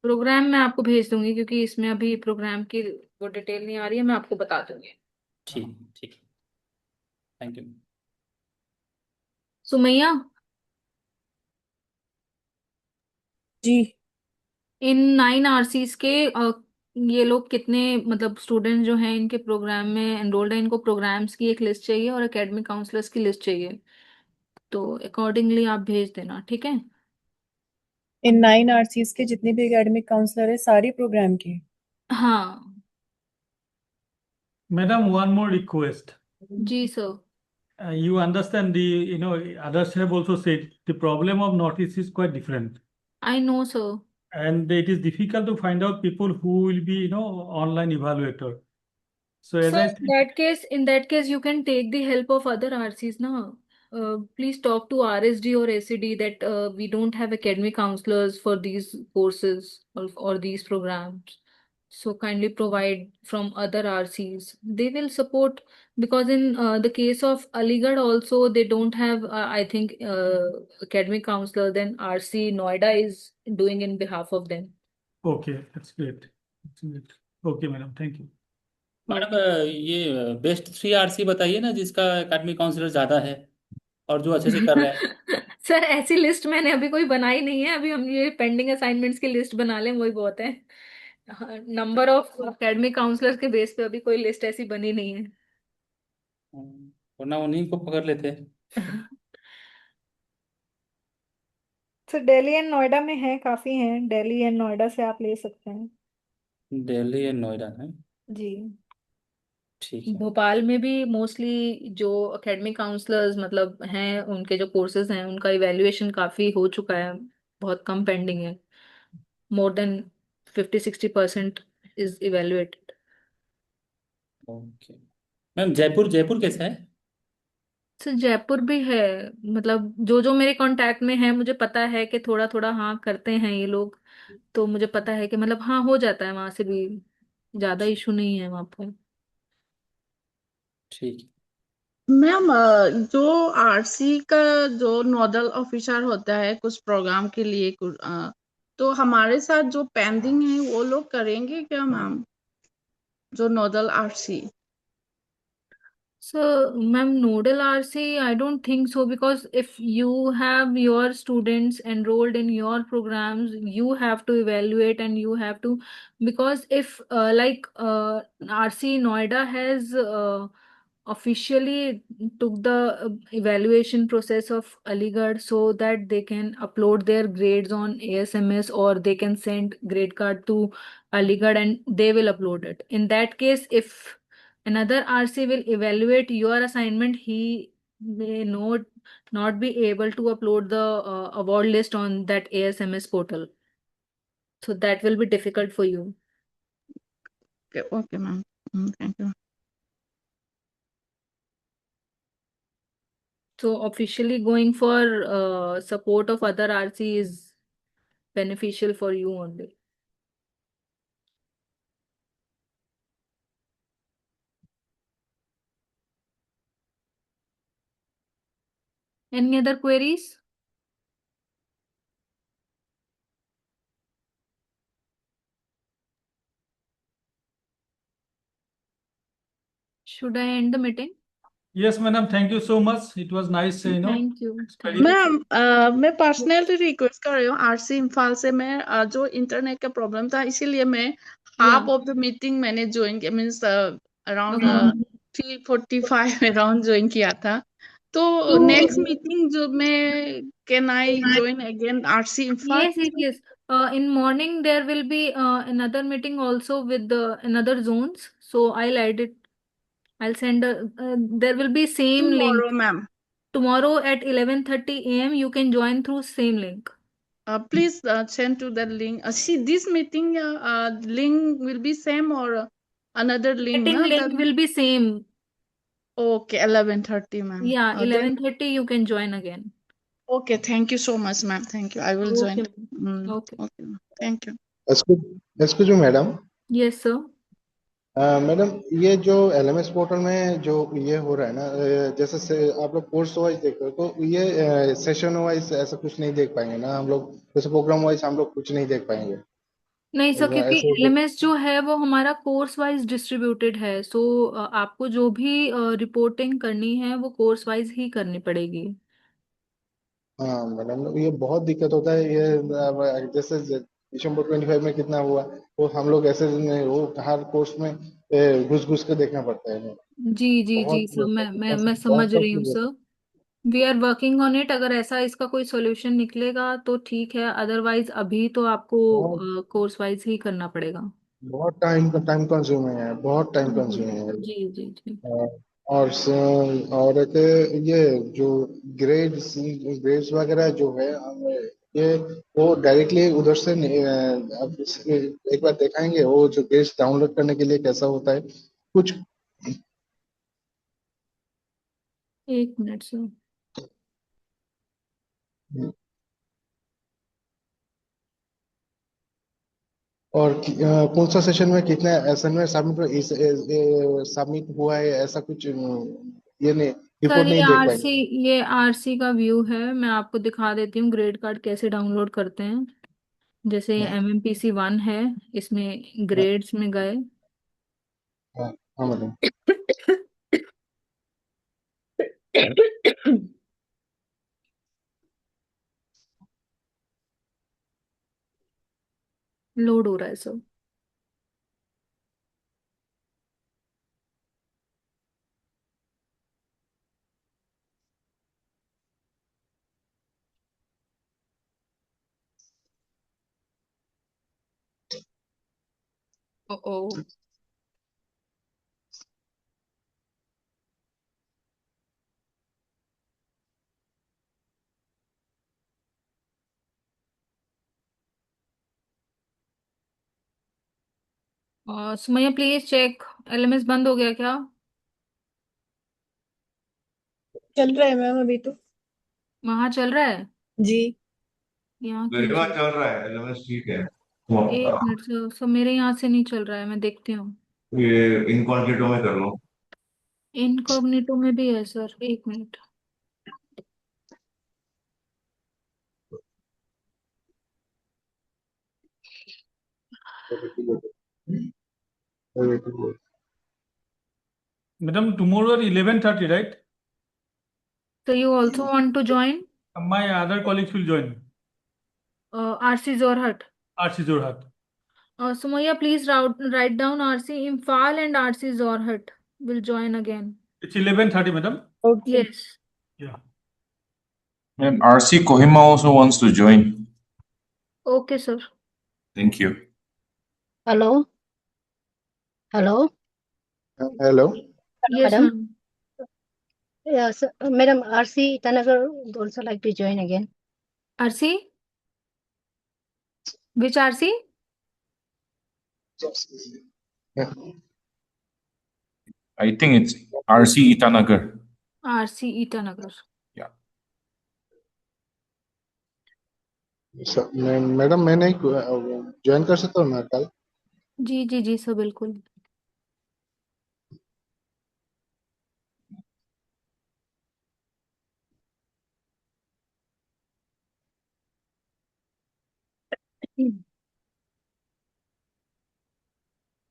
प्रोग्राम मैं आपको भेज दूंगी, क्योंकि इसमें अभी प्रोग्राम की वो डिटेल नहीं आ रही है, मैं आपको बता दूंगी। ठीक ठीक, थैंक यू। सुमैया, जी। इन 9 RCs के ये लोग कितने मतलब स्टूडेंट जो हैं इनके प्रोग्राम में एनरोल्ड है, इनको प्रोग्राम्स की एक लिस्ट चाहिए और एकेडमिक काउंसलर्स की लिस्ट चाहिए, तो अकॉर्डिंगली आप भेज देना, ठीक है। इन 9 RCs के जितने भी एकेडमिक काउंसलर है सारी प्रोग्राम के? हाँ Madam, one more request. जी sir. You understand others have also said the problem of Northeast is quite different. I know sir. And it is difficult to find out people who will be, online evaluator. So as So I in said, that case, you can take the help of other RCs, na. Please talk to RSD or ACD that we don't have academic counselors for these courses or these programs. So kindly provide from other RCs. They will support, because in the case of Aligarh also they don't have, I think, academic counselor. Then RC Noida is doing in behalf of them. okay, that's great. That's great. Okay, madam, thank you. Madam ये best 3 RC बताइए ना, जिसका academic counsellor ज्यादा है और जो अच्छे से कर रहे हैं। सर ऐसी लिस्ट मैंने अभी कोई बनाई नहीं है, अभी हम ये पेंडिंग असाइनमेंट्स की लिस्ट बना लें वही बहुत है। नंबर ऑफ एकेडमिक काउंसलर्स के बेस पे अभी कोई लिस्ट ऐसी बनी नहीं है। वरना उन्हीं को पकड़ लेते। सर दिल्ली एंड नोएडा में है, काफी हैं, दिल्ली एंड नोएडा से आप ले सकते हैं। दिल्ली या नोएडा है? जी। ठीक है। भोपाल में भी मोस्टली जो एकेडमिक काउंसलर्स मतलब हैं उनके जो कोर्सेज हैं उनका इवैल्यूएशन काफी हो चुका है, बहुत कम पेंडिंग है, more than 50-60% is evaluated. Okay ma'am, Jaipur Jaipur कैसा है? सर जयपुर भी है, मतलब जो जो मेरे कांटेक्ट में है मुझे पता है कि थोड़ा थोड़ा हाँ करते हैं ये लोग, तो मुझे पता है कि मतलब हाँ हो जाता है वहां से भी, ज्यादा इशू नहीं है वहां पर। ठीक। मैम जो आरसी का जो नोडल ऑफिसर होता है कुछ प्रोग्राम के लिए तो हमारे साथ जो पेंडिंग है वो लोग करेंगे क्या मैम, जो nodal RC? So, ma'am, nodal RC, I don't think so, because if you have your students enrolled in your programs, you have to evaluate and you have to, because if RC Noida has officially took the evaluation process of Aligarh so that they can upload their grades on ASMS or they can send grade card to Aligarh and they will upload it. In that case, if another RC will evaluate your assignment, he may not be able to upload the award list on that ASMS portal. So that will be difficult for you. Okay, ma'am. Thank you. So officially going for support of other RC is beneficial for you only. Any other queries? Should I end the meeting? Yes, madam, thank you so much. It was nice, Thank you. experience. Ma'am मैं personally request कर रही हूँ, RC Imphal से मैं जो internet का problem था इसीलिए मैं हाफ ऑफ द मीटिंग मैंने ज्वाइन किया, मीन्स अराउंड 3:45 अराउंड ज्वाइन किया था। तो नेक्स्ट मीटिंग जो मैं can I join again RC Imphal? Yes. In morning there will be another meeting also with the another zones. So I'll add it I'll send there will be same link. Tomorrow, ma'am. Tomorrow at 11:30 a.m. you can join through same link. Please send to that link. See, this meeting link will be same or another link, Meeting na? link will be same. Okay, 11:30, ma'am. Yeah, Then 11:30 you can join again. okay, thank you so much, ma'am. Thank you. I will join. Okay. Okay. Okay, thank you. Excuse me madam. Yes, sir. Madam ये जो LMS portal में जो ये हो रहा है ना, जैसे आप लोग कोर्स वाइज देख रहे हो तो ये सेशन वाइज ऐसा कुछ नहीं देख पाएंगे ना हम लोग, जैसे प्रोग्राम वाइज हम लोग कुछ नहीं देख पाएंगे नहीं सर, क्योंकि ऐसे। एलएमएस जो है वो हमारा कोर्स वाइज डिस्ट्रीब्यूटेड है। सो आपको जो भी रिपोर्टिंग करनी है वो कोर्स वाइज ही करनी पड़ेगी। हाँ मैडम, ये बहुत दिक्कत होता है ये जैसे दिसंबर 25 में कितना हुआ तो हम लोग ऐसे नहीं, वो हर कोर्स में घुस घुस के देखना पड़ता है। जी जी जी सर, मैं समझ रही हूँ sir. We are working on it. अगर ऐसा इसका कोई सॉल्यूशन निकलेगा तो ठीक है, अदरवाइज अभी तो बहुत आपको कोर्स वाइज ही करना पड़ेगा। बहुत टाइम कंज्यूमिंग है, बहुत टाइम जी कंज्यूमिंग है। जी जी जी। और एक ये जो ग्रेड्स ग्रेड्स वगैरह जो है ये वो डायरेक्टली उधर से अब एक बार दिखाएंगे वो जो ग्रेड्स डाउनलोड करने के लिए कैसा होता है कुछ। एक मिनट सर। और कौन सा सेशन में कितना असाइनमेंट सबमिट हुआ है ऐसा कुछ ये नहीं, सर रिपोर्ट नहीं देख पाएंगे। ये आरसी का व्यू है। मैं आपको दिखा देती हूँ ग्रेड कार्ड कैसे डाउनलोड करते हैं। जैसे हाँ MMPC 1 है, इसमें हाँ ग्रेड्स में गए। हाँ हाँ, मैडम। लोड हो रहा है sir. Oh Sumaiya please check, LMS बंद हो गया क्या? चल रहा है मैम अभी तो। वहां चल रहा है? जी। यहाँ क्यों मेरे वहाँ चल? चल रहा है, एलएमएस ठीक है। एक मिनट सर, मेरे यहाँ से नहीं चल रहा है, मैं देखती हूँ। ये इनकॉग्निटो में कर लो। इनकॉग्निटो में भी है सर, एक minute. Madam, tomorrow at 11:30, right? So you also want to join? My other colleagues will join. RC Zorhat. RC Jorhat. Sumaya, please write down RC Imphal and RC Zorhat will join again. It's 11:30, madam. Okay. Yes. Yeah. And RC Kohima also wants to join. Okay, sir. Thank you. Hello. Hello. Hello. Yes, Madam. ma'am. Yes, Madam RC Tanagar would also like to join again. RC? Which RC? I think it's RC Itanagar. RC Itanagar. Yeah. Madam मैं नहीं join कर सकता हूँ ना कल? जी जी जी sir, बिल्कुल।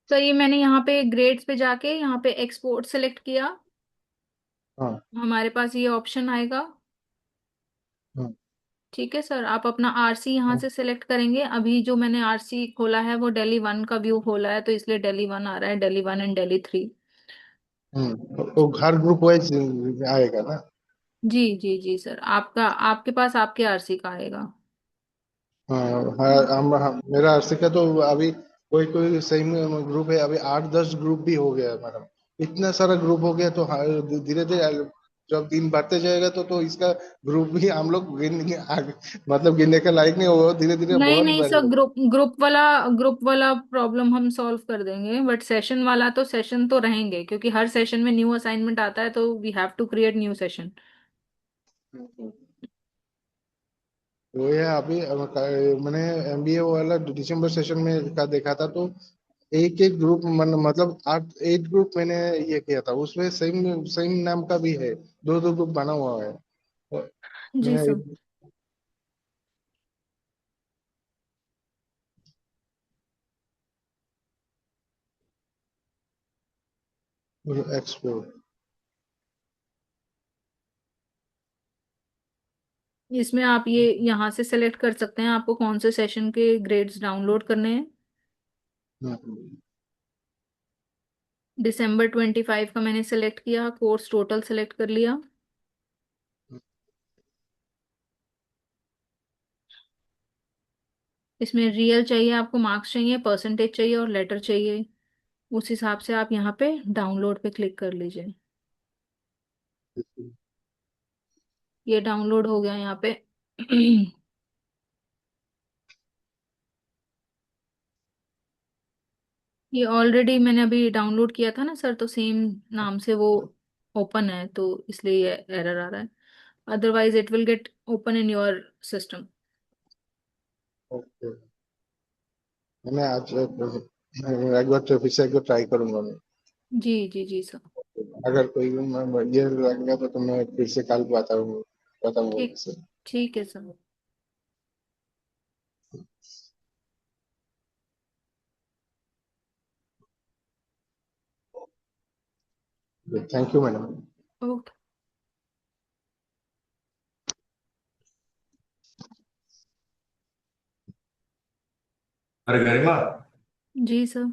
तो ये मैंने यहाँ पे ग्रेड्स पे जाके यहाँ पे एक्सपोर्ट सेलेक्ट किया। हाँ हमारे पास ये ऑप्शन आएगा। हाँ ठीक है सर, आप अपना आरसी यहाँ से सिलेक्ट करेंगे। अभी जो मैंने आरसी खोला है वो Delhi 1 का व्यू खोला है, तो इसलिए Delhi 1 आ रहा है, Delhi 1 एंड Delhi 3। तो हर ग्रुप वाइज आएगा ना? जी जी जी सर, आपके पास आपके आरसी का आएगा। हाँ मेरा आरसी का तो अभी कोई कोई सही में ग्रुप है, अभी 8-10 ग्रुप भी हो गया है मैडम। इतना सारा ग्रुप हो गया, तो धीरे धीरे जब दिन बढ़ते जाएगा तो इसका ग्रुप भी हम लोग मतलब गिनने का लायक नहीं होगा, धीरे धीरे नहीं बहुत नहीं सर, बढ़ेगा। ग्रुप वाला प्रॉब्लम हम सॉल्व कर देंगे, बट सेशन वाला तो सेशन तो रहेंगे, क्योंकि हर सेशन में न्यू असाइनमेंट आता है, तो we have to create new session. वो है अभी मैंने एमबीए वाला दिसंबर सेशन में का देखा था, तो एक एक ग्रुप मतलब 8 ग्रुप मैंने ये किया था, उसमें सेम सेम नाम का भी है, दो दो ग्रुप बना हुआ है। जी मैं सर। एक्सप्लोर इसमें आप ये यहाँ से सेलेक्ट कर सकते हैं आपको कौन से सेशन के ग्रेड्स डाउनलोड करने हैं। December 25 का मैंने सेलेक्ट किया, कोर्स टोटल सेलेक्ट कर लिया। इसमें रियल चाहिए आपको, मार्क्स चाहिए, परसेंटेज चाहिए और लेटर चाहिए। उस हिसाब से आप यहाँ पे डाउनलोड पे क्लिक कर लीजिए। ये डाउनलोड हो गया यहाँ पे। ये ऑलरेडी मैंने अभी डाउनलोड किया था ना सर, तो सेम नाम से वो ओपन है, तो इसलिए ये एरर आ रहा है। Otherwise it will get open in your system. Okay, मैंने आज एक बार फिर से एक बार ट्राई करूंगा मैं। जी जी जी सर। अगर कोई ये लगेगा तो मैं फिर से कल बताऊंगा ठीक, सर। ठीक है sir. Thank you madam. Okay. अरे गरिमा, जी सर।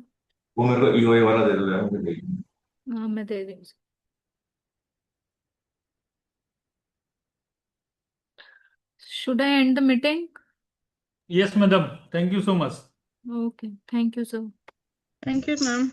वो मेरे को ईओए वाला दे दो यार, मुझे देखना है। हाँ मैं दे रही हूँ। Should I end the meeting? Yes, madam. Thank you so much. Okay, thank you, sir. Thank you, ma'am.